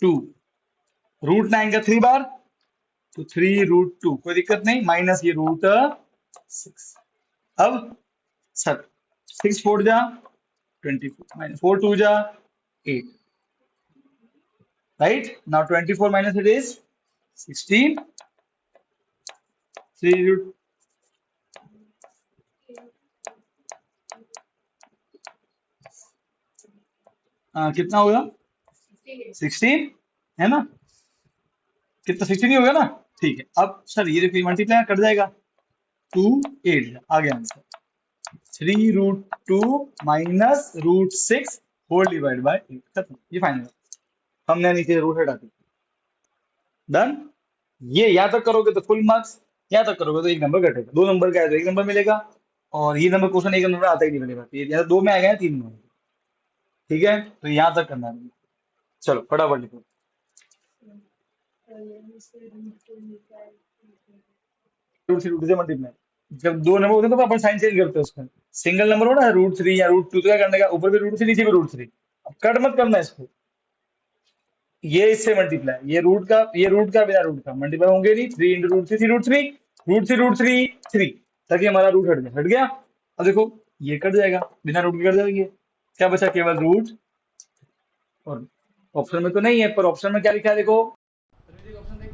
2 √9 का 3 बार, तो 3 √2, कोई दिक्कत नहीं, माइनस ये √6। अब सर 6 4 जा 24 माइनस 4 2 जा 8, right now 24 minus it is 16, 3 root कितना होगा 16 है ना, कितना 16 ही होगा ना। ठीक है, अब सर ये देखिए मल्टीप्लाई कट जाएगा, 2 8 आ गया answer, 3 √2 minus √6 whole divide by 8, खत्म, ये फाइनल। हमने नीचे रूट हटा दी। डन। ये यहाँ तक करोगे तो फुल मार्क्स, यहाँ तक करोगे तो एक नंबर घटेगा, दो नंबर का है तो एक नंबर मिलेगा, और ये नंबर क्वेश्चन एक नंबर आता ही नहीं मिलेगा, तो ये या तो दो में आएगा या तीन में आएगा। ठीक है, तो यहाँ तक करना है। चलो फटाफट लिखो। रूट से मल्टीप्लाई, जब दो नंबर होते हैं तो अपन साइन चेंज करते हैं उसका। सिंगल नंबर हो ना √3 या √2, तो क्या करने का, ऊपर भी √3 नीचे भी √3। अब कट मत करना इसको, ये इससे मल्टीप्लाई, ये रूट का बिना रूट का मल्टीप्लाई होंगे नहीं, 3 × √3 √3 √3 ताकि हमारा रूट हट गया। अब देखो ये कट जाएगा, बिना रूट के कट जाएंगे, क्या बचा, केवल रूट। और ऑप्शन में तो नहीं है, पर ऑप्शन में क्या लिखा है देखो, ऑप्शन देख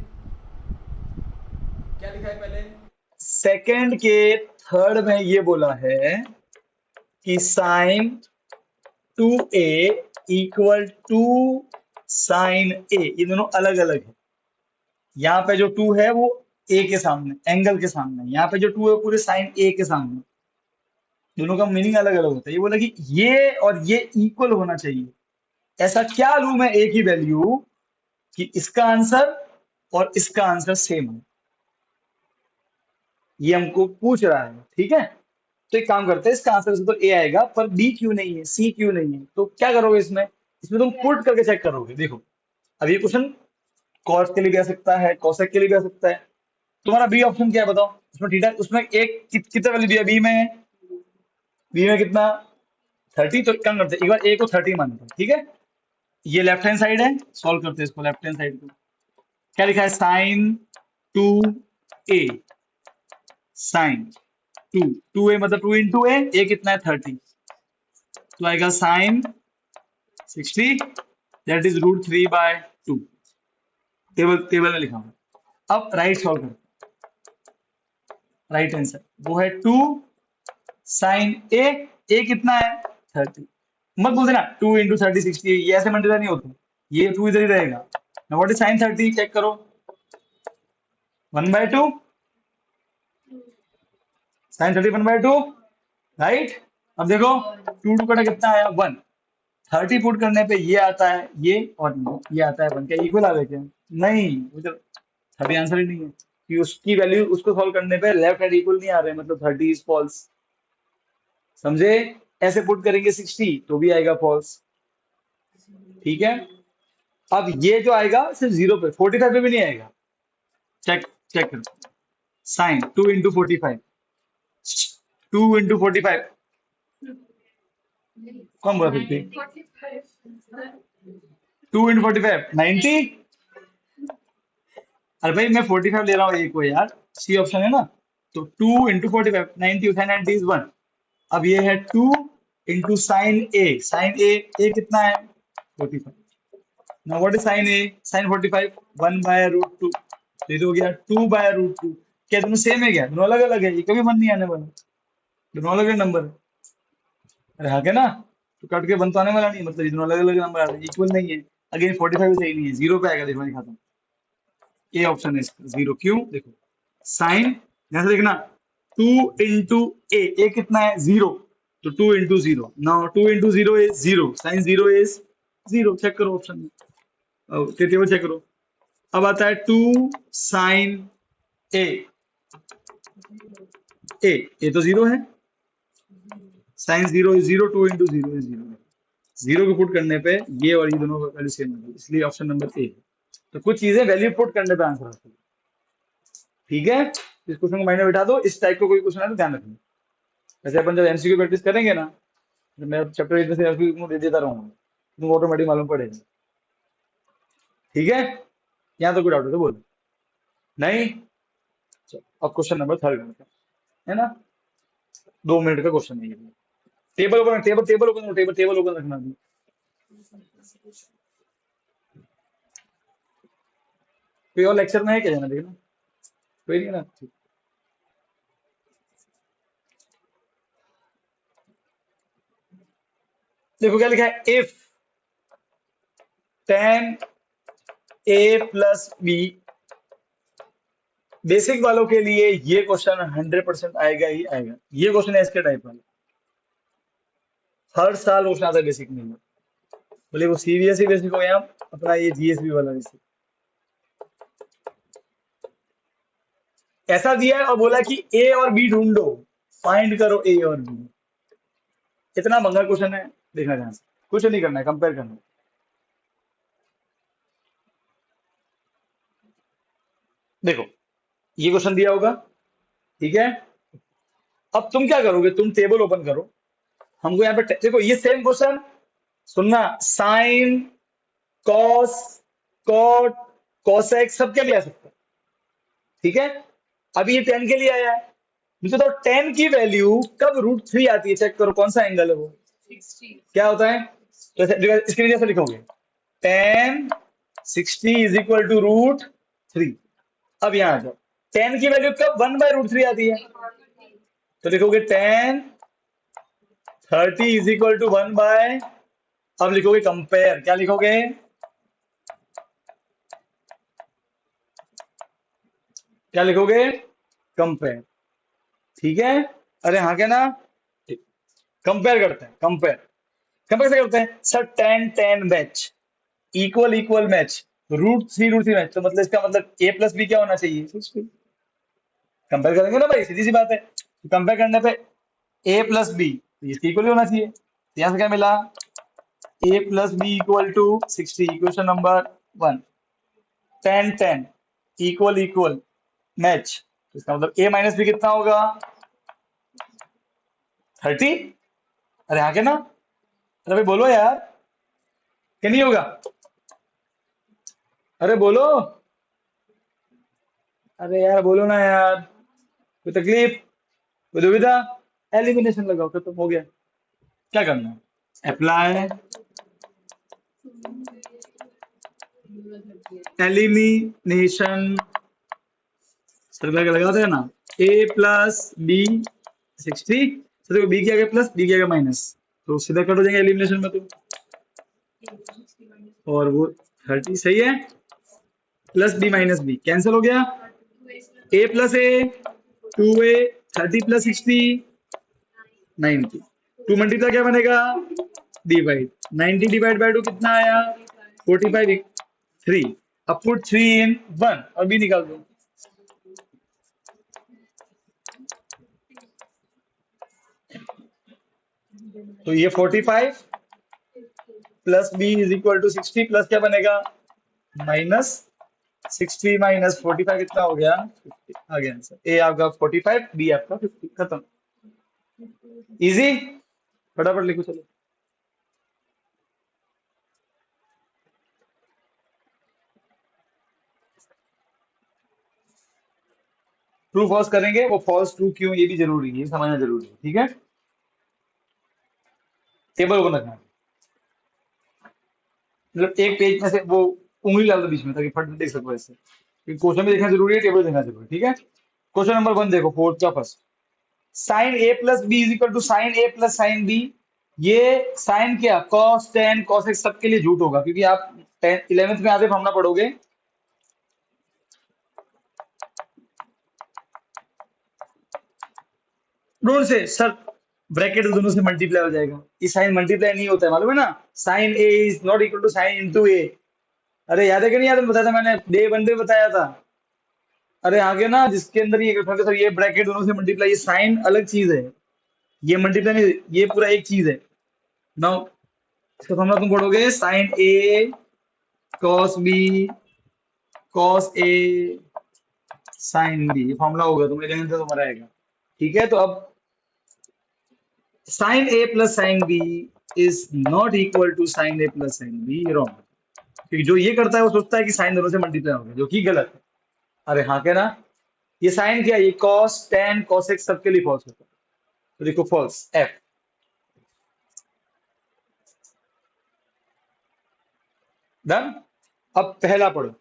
क्या लिखा है पहले, सेकंड के थर्ड में ये बोला है कि sine 2a equal to sine a, ये दोनों अलग अलग है। यहाँ पे जो 2 है वो a के सामने, एंगल के सामने, यहाँ पे जो 2 है वो पूरे साइन a के सामने, दोनों का मीनिंग अलग अलग होता है। ये बोला कि ये और ये इक्वल होना चाहिए। ऐसा क्या लूं मैं एक ही वैल्यू कि इसका आंसर और इसका आंसर सेम हो, ये हमको पूछ रहा है। ठीक है, तो एक काम करते हैं, इसका आंसर से तो ए आएगा, पर बी क्यों नहीं है, सी क्यों नहीं है, तो क्या करोगे इसमें, इसमें तुम पुट करके चेक करोगे। देखो अब ये क्वेश्चन कॉस के लिए भी आ सकता है, कॉसेक के लिए भी आ सकता है। तुम्हारा बी ऑप्शन क्या है बताओ, उसमें थीटा, उसमें एक कितना वैल्यू दिया बी में, बी में कितना 30, तो कम करते हैं, एक बार ए को 30 मानते हैं। ठीक है, ये लेफ्ट हैंड साइड है, सॉल्व करते हैं इसको, लेफ्ट हैंड साइड को क्या लिखा है, साइन 2a, साइन 2 2a मतलब 2 × a कितना है 30, तो आएगा साइन 60, दैट इज √3/2। टेबल में लिखा हुआ। अब राइट सॉल्व करो, राइट आंसर वो है 2 साइन a कितना है 30, मत बोल देना 2 × 30 60, ये ऐसे मल्टीप्लाई नहीं होते, ये 2 इधर ही रहेगा। Now what is sine 30, check करो, 1/2, साइन 30 1/2, राइट। अब देखो 2 कटा कितना आया 1, 30 पुट करने पे ये आता है ये, और ये आता है 1, क्या इक्वल आ गए क्या, नहीं, वो तो 30 आंसर ही नहीं है, कि उसकी वैल्यू उसको सॉल्व करने पे लेफ्ट हैंड इक्वल नहीं आ रहे, मतलब 30 इज फॉल्स, समझे। ऐसे पुट करेंगे 60 तो भी आएगा फॉल्स। ठीक है, अब ये जो आएगा सिर्फ 0 पे, 45 पे भी नहीं आएगा। चेक चेक करो, साइन 2 × 45, 2 × 45, कौन बोला 50, 2 × 45 90, अरे भाई मैं 45 ले रहा हूँ एक को यार, सी ऑप्शन है ना, तो 2 × 45 90 होता है, 90 इज 1। अब ये है 2 × साइन a, साइन a कितना है 45, now what is sine a, sine 45 1/√2, ये तो हो गया 2/√2। क्या दोनों सेम है, क्या दोनों अलग अलग है, ये कभी मन नहीं आने वाला, दोनों अलग अलग नंबर है। अरे हाँ क्या ना, तो कट के बन तो आने वाला नहीं, मतलब ये दोनों अलग अलग नंबर आ रहे हैं, इक्वल नहीं है। अगेन 45 सही नहीं है, 0 पे आएगा, देखो दिखाता हूँ, ये ऑप्शन है इसका 0, क्यों देखो, साइन यहां से देखना 2 × a कितना है 0, तो 2 × 0, now 2 × 0 is 0, sine 0 is 0, check करो ऑप्शन में, टेबल चेक करो। अब आता है 2 साइन a, a तो 0 है, साइन 0 इज 0, 2 × 0 इज 0, 0 को पुट करने पे ये और ये दोनों का वैल्यू सेम होगी, इसलिए ऑप्शन नंबर ए है। तो कुछ चीजें वैल्यू पुट करने पे आंसर आती है। ठीक है, इस क्वेश्चन को माइंड में बिठा दो, इस टाइप का कोई क्वेश्चन है तो ध्यान रखना। वैसे अपन जब एमसीक्यू प्रैक्टिस करेंगे ना, तो मैं चैप्टर 8 में से एमसीक्यू दे देता रहूंगा, तुमको ऑटोमेटिक मालूम पड़ेगा। ठीक है, यहाँ तो कोई डाउट है तो बोलो, नहीं। चलो अब क्वेश्चन नंबर 3 है ना, 2 मिनट का क्वेश्चन है ये। टेबल ओपन, टेबल ओपन रखना अभी। कोई और लेक्चर में है क्या, जाना देखना, कोई नहीं है ना, ठीक। देखो क्या लिखा है, if tan a plus B, basic वालों के लिए ये क्वेश्चन 100% आएगा ही आएगा, ये क्वेश्चन है इसके टाइप वाला, हर साल क्वेश्चन आता है बेसिक में, बोले वो सीबीएसई बेसिक हो या अपना ये जीएसबी वाला बेसिक। ऐसा दिया है और बोला कि ए और बी ढूंढो, फाइंड करो ए और बी। इतना महंगा क्वेश्चन है, देखना ध्यान से, कुछ नहीं करना है, कंपेयर करना है। देखो ये क्वेश्चन दिया होगा, ठीक है। अब तुम क्या करोगे, तुम टेबल ओपन करो, हमको यहाँ पे देखो ये सेम क्वेश्चन, सुनना, साइन, कॉस, कॉट, कॉसेक सब के लिए आ सकता है, ठीक है। अभी ये 10 के लिए आया है, मुझे तो 10 की वैल्यू कब √3 आती है, चेक करो कौन सा एंगल है वो, क्या होता है। तो इसके लिए जैसे लिखोगे, 10 60 इज इक्वल टू √3। अब यहां आ जाओ, 10 की वैल्यू कब 1/√3 आती है, तो लिखोगे 10 30 इज इक्वल टू 1/, अब लिखोगे कंपेयर, क्या लिखोगे, क्या लिखोगे, कंपेयर, ठीक है। अरे हाँ क्या ना, कंपेयर करते हैं, कंपेयर, कंपेयर कैसे करते हैं sir, 10 10 match, equal equal match, √3 match, तो मतलब इसका मतलब ए प्लस बी क्या होना चाहिए, कंपेयर करेंगे ना भाई, सीधी सी बात है। तो कंपेयर करने पे ए प्लस बी इसके इक्वल ही होना चाहिए, तो यहां से क्या मिला, A plus B equal to 60, equation number 1। 10 10 equal equal match, तो इसका मतलब ए माइनस बी कितना होगा, 30। अरे हाँ के ना, अरे भाई बोलो यार, क्या नहीं होगा, अरे बोलो, अरे यार बोलो ना यार, कोई तकलीफ, कोई दुविधा, एलिमिनेशन लगाओ, खत्म हो गया। क्या करना है, अप्लाई एलिमिनेशन, सर्कल का लगाते हैं ना, ए प्लस बी 60, तो देखो बी की आगे प्लस बी की आगे माइनस, तो सीधा कट हो जाएंगे एलिमिनेशन में, तो और वो 30 सही है, plus B minus B cancel हो गया, A plus A 2a, 30 plus 60 90, 2 multiply क्या बनेगा, डिवाइड, 90 डिवाइड बाय 2 कितना आया, 45 3, अब पुट 3 इन 1 और बी निकाल दो, तो ये 45 plus B is equal to 60 plus क्या बनेगा, माइनस 60 माइनस 45 कितना हो गया, 50 आ गया आंसर, ए आपका 45, बी आपका 50, खत्म, इजी, फटाफट लिखो चलो। ट्रू फॉल्स करेंगे, वो फॉल्स ट्रू क्यों ये भी जरूरी है, ये समझना जरूरी है, ठीक है। टेबल ओपन रखना है, मतलब एक पेज में से वो उंगली डाल दो बीच में, ताकि फट से देख सको ऐसे, क्योंकि क्वेश्चन भी देखना जरूरी है, टेबल देखना जरूरी है, ठीक है। क्वेश्चन नंबर 1 देखो, फोर्थ का first, sine A plus B is equal to sine A plus sine B. ये साइन क्या, कॉस टेन कॉस एक्स सबके लिए झूठ होगा, क्योंकि आप 11th में आते फॉर्मूला पढ़ोगे, डोंट से सर ब्रैकेट दोनों से मल्टीप्लाई हो जाएगा, ये साइन मल्टीप्लाई नहीं होता है, मालूम है ना, sine A is not equal to sine into A. अरे याद है कि नहीं याद है, बताया था मैंने, डे 1 पे बताया था। अरे आगे ना, जिसके अंदर ये सर ये ब्रैकेट दोनों से मल्टीप्लाई, ये साइन अलग चीज है, ये मल्टीप्लाई नहीं, ये पूरा एक चीज है। नाउ इसका फॉर्मूला तुम पढ़ोगे, sign A cos B cos A sign B, ये फॉर्मूला होगा, तुम्हें 11th से तुम्हारा आएगा, ठीक है। तो अब sine A plus sine B is not equal to sine A plus sine B, wrong, क्योंकि जो ये करता है वो सोचता है कि साइन दोनों से मल्टीप्लाई हो गया, जो कि गलत है। अरे हाँ क्या ना, ये साइन क्या है, ये कॉस टेन कॉस एक्स सबके लिए फॉल्स होता है, तो देखो फॉल्स एफ, डन। अब पहला पढ़ो,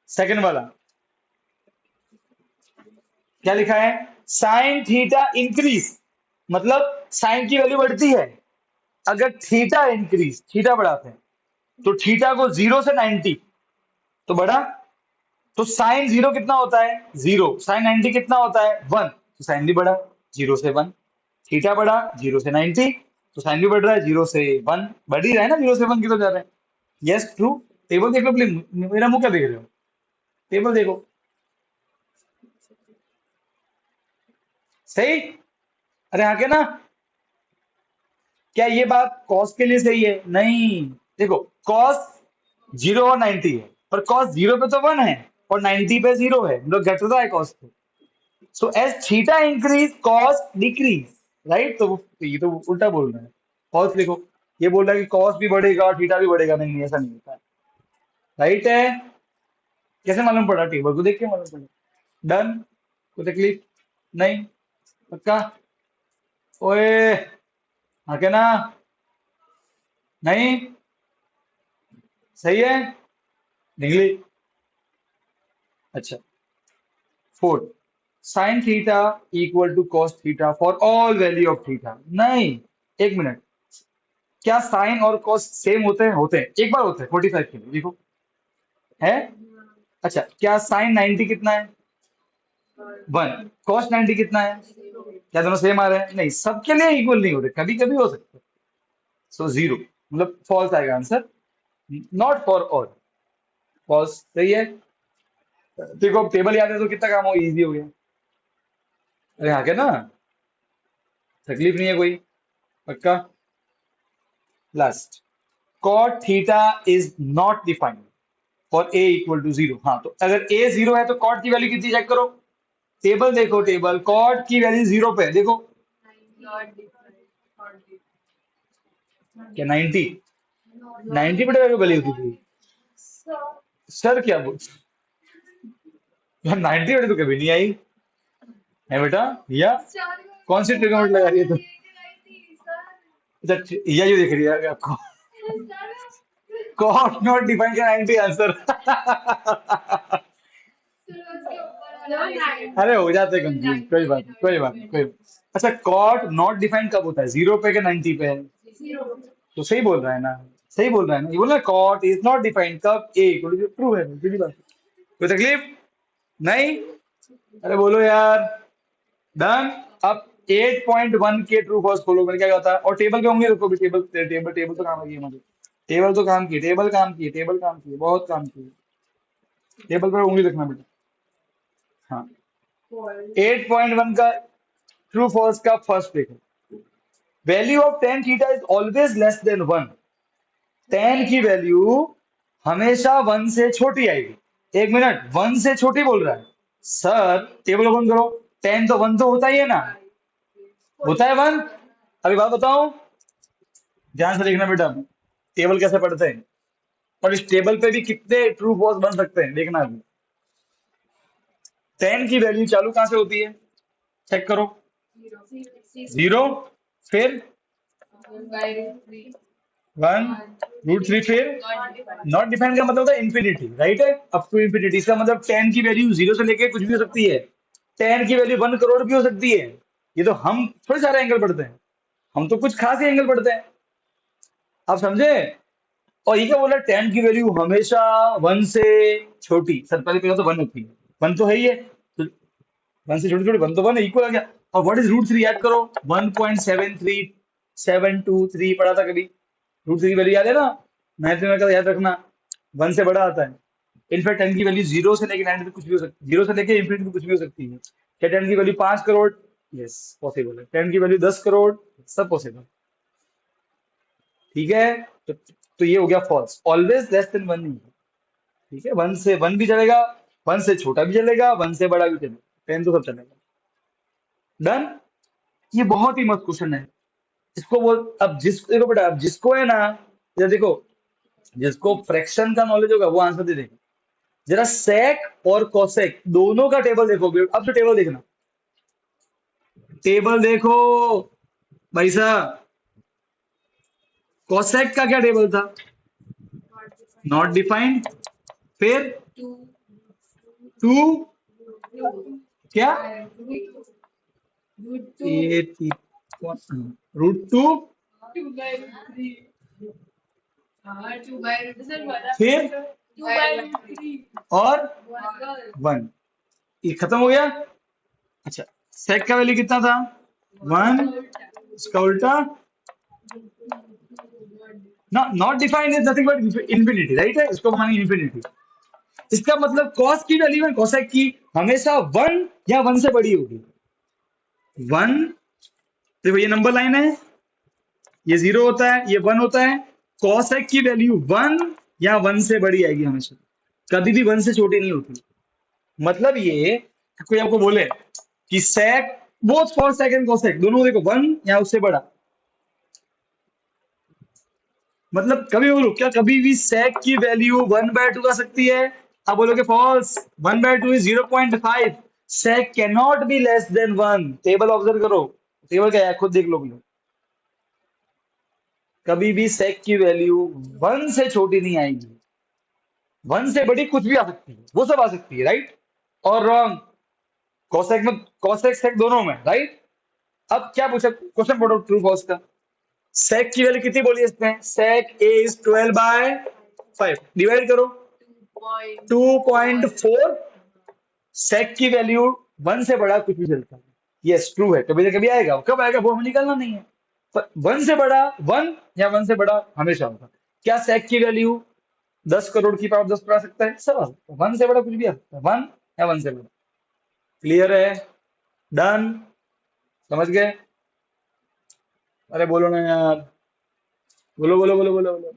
सेकंड वाला क्या लिखा है, साइन थीटा इंक्रीज, मतलब साइन की वैल्यू बढ़ती है, अगर थीटा इंक्रीज, थीटा बढ़ाते हैं, तो थीटा को 0 से 90 तो बढ़ा, तो साइन 0 कितना होता है, 0, साइन 90 कितना होता है, 1, तो साइन भी बढ़ा 0 से 1, थीटा बढ़ा 0 से 90, तो साइन भी बढ़ रहा है 0 से 1, बढ़ ही रहा है ना, 0 से 1 की तो जा रहा है, यस ट्रू। टेबल देख लो प्लीज, मेरा मुंह क्या देख रहे हो, टेबल देखो, सही? अरे हाँ के ना? क्या ये बात कॉस के लिए सही है? नहीं। देखो, कॉस 0 और 90 है, पर कॉस 0 पे तो 1 है और 90 पे 0 है, मतलब घटता है कॉस पे। So as theta increase cos decrease, right? तो ये तो उल्टा बोल रहा है। कॉस लिखो, ये बोल रहा है कि कॉस भी बढ़ेगा और थीटा भी बढ़ेगा। नहीं नहीं, ऐसा नहीं होता है। राइट है? कैसे मालूम पड़ा? टेबल को देख के मालूम पड़ा। डन? कोई तकलीफ नहीं? पक्का? ओए, हाँ के ना? नहीं? सही है? निकली? अच्छा। Fourth, sine theta equal to cos theta for all value of theta. नहीं, एक मिनट। क्या साइन और कॉस सेम होते हैं? होते हैं, एक बार होते हैं 45 के लिए, देखो। है? अच्छा, क्या साइन 90 कितना है? 1। कॉस 90 कितना है? क्या दोनों सेम आ रहे हैं? नहीं, सबके लिए इक्वल नहीं होते, कभी कभी हो सकते हैं। सो 0, मतलब फॉल्स आएगा answer. Not for all. False. सही है? देखो, अब टेबल याद है तो कितना काम हो, इजी हो गया। अरे हाँ क्या ना? तकलीफ नहीं है कोई? पक्का? Last, cot theta is not defined for a equal to 0। हाँ, तो अगर a 0 है तो cot की वैल्यू कितनी चेक करो। टेबल देखो, टेबल cot की वैल्यू 0 पे है, देखो। क्या 90? 90 पे वैल्यू वैल्यू थी? सर क्या बोल? यार 90 पे तो कभी नहीं आई है बेटा। या कौन सी ट्रिग्नोमेट्री लगा रही है तुम? अच्छा, या ये देख रही है आपको? cot नॉट डिफाइंड का 90 आंसर। अरे हो जाते कंफ्यूज, कोई बात नहीं, कोई बात नहीं, कोई बात नहीं। अच्छा, कॉट नॉट डिफाइंड कब होता है? 0 पे के 90 पे है? तो सही बोल रहा है ना? सही बोल रहा है ना? ये बोला कॉट इज नॉट डिफाइंड कब? ए ट्रू है, सीधी बात है। कोई तकलीफ नहीं? अरे बोलो यार। डन? अब 8.1 के ट्रू फॉल्स खोलो, मैंने क्या कहा था? और टेबल पे होंगे, देखो भी टेबल टेबल टेबल तो काम आ गई हमारी। टेबल तो काम की, टेबल काम की, टेबल काम की, बहुत काम की। टेबल पर उंगली रखना बेटा। हाँ, 8.1 का ट्रू फॉल्स का फर्स्ट देखो। Value of tan theta is always less than 1। Ten की वैल्यू हमेशा 1 से छोटी आएगी। एक मिनट, 1 से छोटी बोल रहा है सर? टेबल ओपन करो। टेन तो 1 तो होता ही है ना? होता है 1। अभी बात बताऊं, ध्यान से देखना बेटा। टेबल कैसे पढ़ते हैं और इस टेबल पे भी कितने ट्रू फॉल्स बन सकते हैं, देखना अभी। 10 की वैल्यू चालू कहां से होती है? चेक करो। 0, फिर 1 √3, फिर नॉट डिफाइंड का मतलब होता है इंफिनिटी, राइट है? Up to infinity. इसका मतलब 10 की वैल्यू 0 से लेके कुछ भी हो सकती है। 10 की वैल्यू 1 करोड़ भी हो सकती है। ये तो हम थोड़े सारे एंगल पढ़ते हैं, हम तो कुछ खास ही एंगल पढ़ते हैं। आप समझे? और ये क्या बोला? 10 की वैल्यू हमेशा 1 से छोटी। सर पहले तो 1 होती है, 1 तो है ही है। तो 1 से छोटी छोटी, 1 तो 1 इक्वल आ गया। और व्हाट इज √3? याद करो, 1.73723 पढ़ा था कभी। √3 की वैल्यू याद है ना? मैथ में का याद रखना, 1 से बड़ा आता है। इनफैक्ट 10 की वैल्यू 0 से लेके 90 तक कुछ भी हो सकती है, 0 से लेके इंफिनिटी तक कुछ भी हो सकती है। क्या 10 की वैल्यू 5 करोड़? यस, पॉसिबल है। 10 की वैल्यू 10 करोड़, सब पॉसिबल। ठीक है? तो ये हो गया फॉल्स। ऑलवेज लेस देन 1 नहीं है। ठीक है? 1 से 1 भी चलेगा, 1 से छोटा भी चलेगा, 1 से बड़ा भी चलेगा, 10 तो सब चलेगा। डन? ये बहुत ही मस्त क्वेश्चन है। इसको बोल, अब जिसको देखो बेटा, अब जिसको है ना, ये देखो, जिसको फ्रैक्शन का नॉलेज होगा वो आंसर दे देगा। जरा सेक और कोसेक दोनों का टेबल देखो। अब तो टेबल देखना, टेबल देखो भाई साहब। कोसेक का क्या टेबल था? नॉट डिफाइंड, फिर 2, क्या √2, फिर और 1। ये खत्म हो गया। अच्छा, सेक का वैल्यू कितना था? 1। इसका उल्टा ना, not defined is nothing but infinity, right है? इसको मानिए इंफिनिटी। इसका मतलब कॉस की वैल्यू है कोसेक की हमेशा 1 या 1 से बड़ी होगी। 1, देखो ये नंबर लाइन है, ये 0 होता है, ये 1 होता है। कॉसेक की वैल्यू 1 या 1 से बड़ी आएगी हमेशा, कभी भी 1 से छोटी नहीं होती। मतलब ये कोई आपको बोले कि sec both for sec and cosec दोनों देखो 1 या उससे बड़ा, मतलब कभी बोलो क्या कभी भी सेक की वैल्यू 1/2 आ सकती है? आप बोलोगे false, 1/2 is 0.5, sec can not be less than 1। Table observe करो, टेबल क्या है खुद देख लो। कभी भी सेक की वैल्यू 1 से छोटी नहीं आएगी, 1 से बड़ी कुछ भी आ सकती है, वो सब आ सकती है, राइट और रॉन्ग? कोसेक में, कोसेक सेक दोनों में, राइट। अब क्या पूछा क्वेश्चन, पढ़ो ट्रू फॉल्स का। सेक की वैल्यू कितनी बोली इसने? सेक ए इज 12/5, डिवाइड करो 2.4। सेक की वैल्यू 1 से बड़ा कुछ भी चलता है, यस ट्रू है, कभी ना कभी आएगा, कब आएगा वो हमें निकालना नहीं है, पर 1 से बड़ा 1 या 1 से बड़ा हमेशा होगा। क्या सेक की वैल्यू 10 करोड़ की पावर 10 पर आ सकता है? सब आ सकता है, 1 से बड़ा कुछ भी आ सकता है, 1 या 1 से बड़ा। क्लियर है? डन? समझ गए? अरे बोलो ना यार, बोलो बोलो बोलो बोलो बोलो।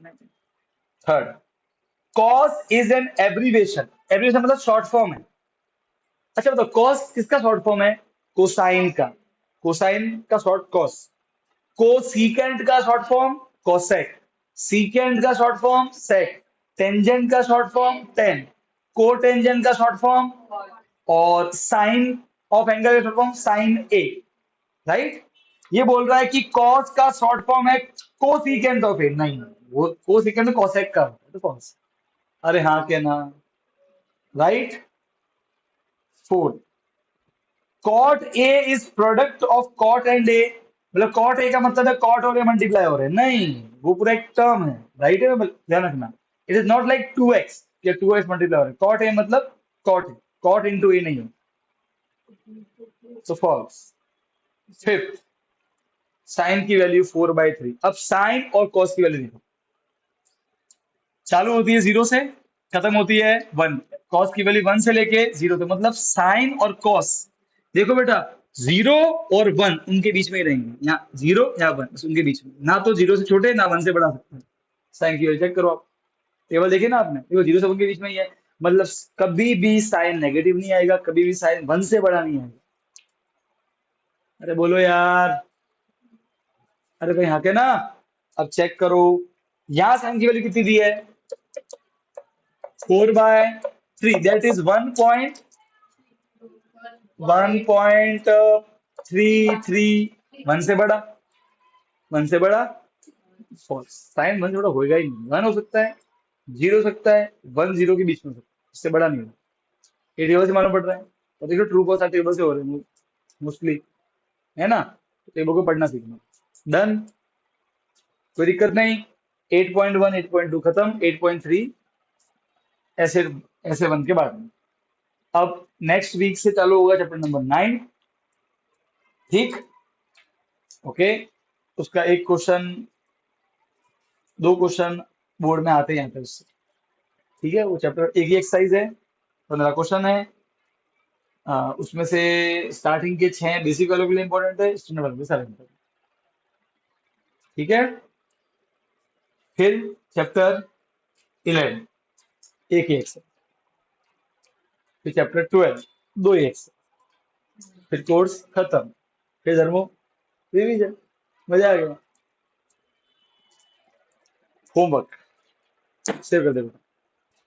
Third, cos is an abbreviation, abbreviation मतलब शॉर्ट फॉर्म है। अच्छा बताओ कॉस किसका शॉर्ट फॉर्म है? कोसाइन का, कोसाइन का शॉर्ट कॉस। कोसीकेंट का शॉर्ट फॉर्म कोसेक, सीकेंट का शॉर्ट फॉर्म सेक, टेंजेंट का शॉर्ट फॉर्म टेन, कोटेंजेंट का शॉर्ट फॉर्म, और साइन ऑफ एंगल का शॉर्ट फॉर्म साइन ए, राइट। ये बोल रहा है कि कॉस का शॉर्ट फॉर्म है कोसीकेंट ऑफ ए, नहीं वो कोसीकेंट तो कोसेक का होता है, तो कॉस। अरे हाँ क्या ना, right. Fourth, cot A is product of cot and A, मतलब कॉट ए का मतलब है कॉट और ए मल्टीप्लाई हो रहे हैं, नहीं वो पूरा एक टर्म है, राइट है, ध्यान रखना। It is not like 2x या 2x मल्टीप्लाई हो रहे हैं, कॉट ए मतलब कॉट है, कॉट इंटू ए नहीं है, तो फॉल्स। फिफ्थ, साइन की वैल्यू 4/3। अब साइन और कॉस की वैल्यू देखो, चालू होती है 0 से, खत्म होती है 1। कॉस की वैल्यू 1 से लेके 0 तक, मतलब साइन और कॉस देखो बेटा 0 और 1 उनके बीच में ही रहेंगे, या 0 या 1 बस उनके बीच में, ना तो 0 से छोटे ना 1 से बड़ा सकते हैं। साइन की वैल्यू चेक करो आप, टेबल देखिए ना आपने, देखो 0 से 1 के बीच में ही है, मतलब कभी भी साइन नेगेटिव नहीं आएगा, कभी भी साइन 1 से बड़ा नहीं आएगा। अरे बोलो यार, अरे भाई हाँ के ना। अब चेक करो, यहाँ साइन की वैल्यू कितनी दी है? 4/3, दैट इज 1.33, 1 से बड़ा, 1 से बड़ा फॉल्स। साइन 1 से बड़ा होएगा ही नहीं, 1 हो सकता है, 0 हो सकता है, 1 0 के बीच में हो सकता है, इससे बड़ा नहीं होगा। ये टेबल से मालूम पड़ रहा है, और देखो ट्रू फॉल्स टेबल से हो रहे हैं मोस्टली, है ना, टेबल को पढ़ना सीखना। डन, कोई दिक्कत नहीं। 8.1 8.2 खत्म, 8.3 ऐसे ऐसे 1 के बाद में। अब नेक्स्ट वीक से चालू होगा चैप्टर नंबर 9, ठीक, ओके। उसका एक क्वेश्चन, 2 क्वेश्चन बोर्ड में आते हैं यहाँ पे उससे, ठीक है। वो चैप्टर एक ही एक्सरसाइज है, 15 क्वेश्चन है, उसमें से स्टार्टिंग के 6 बेसिक वालों के लिए इंपॉर्टेंट है, स्टैंडर्ड वालों के लिए सारे इंपॉर्टेंट, ठीक है। फिर चैप्टर 11 एक ही एक्सरसाइज, फिर चैप्टर 12 2 ही एक्सरसाइज, फिर कोर्स खत्म, फिर धर्मो रिवीजन, मजा आ गया। होमवर्क सेव कर दे बेटा।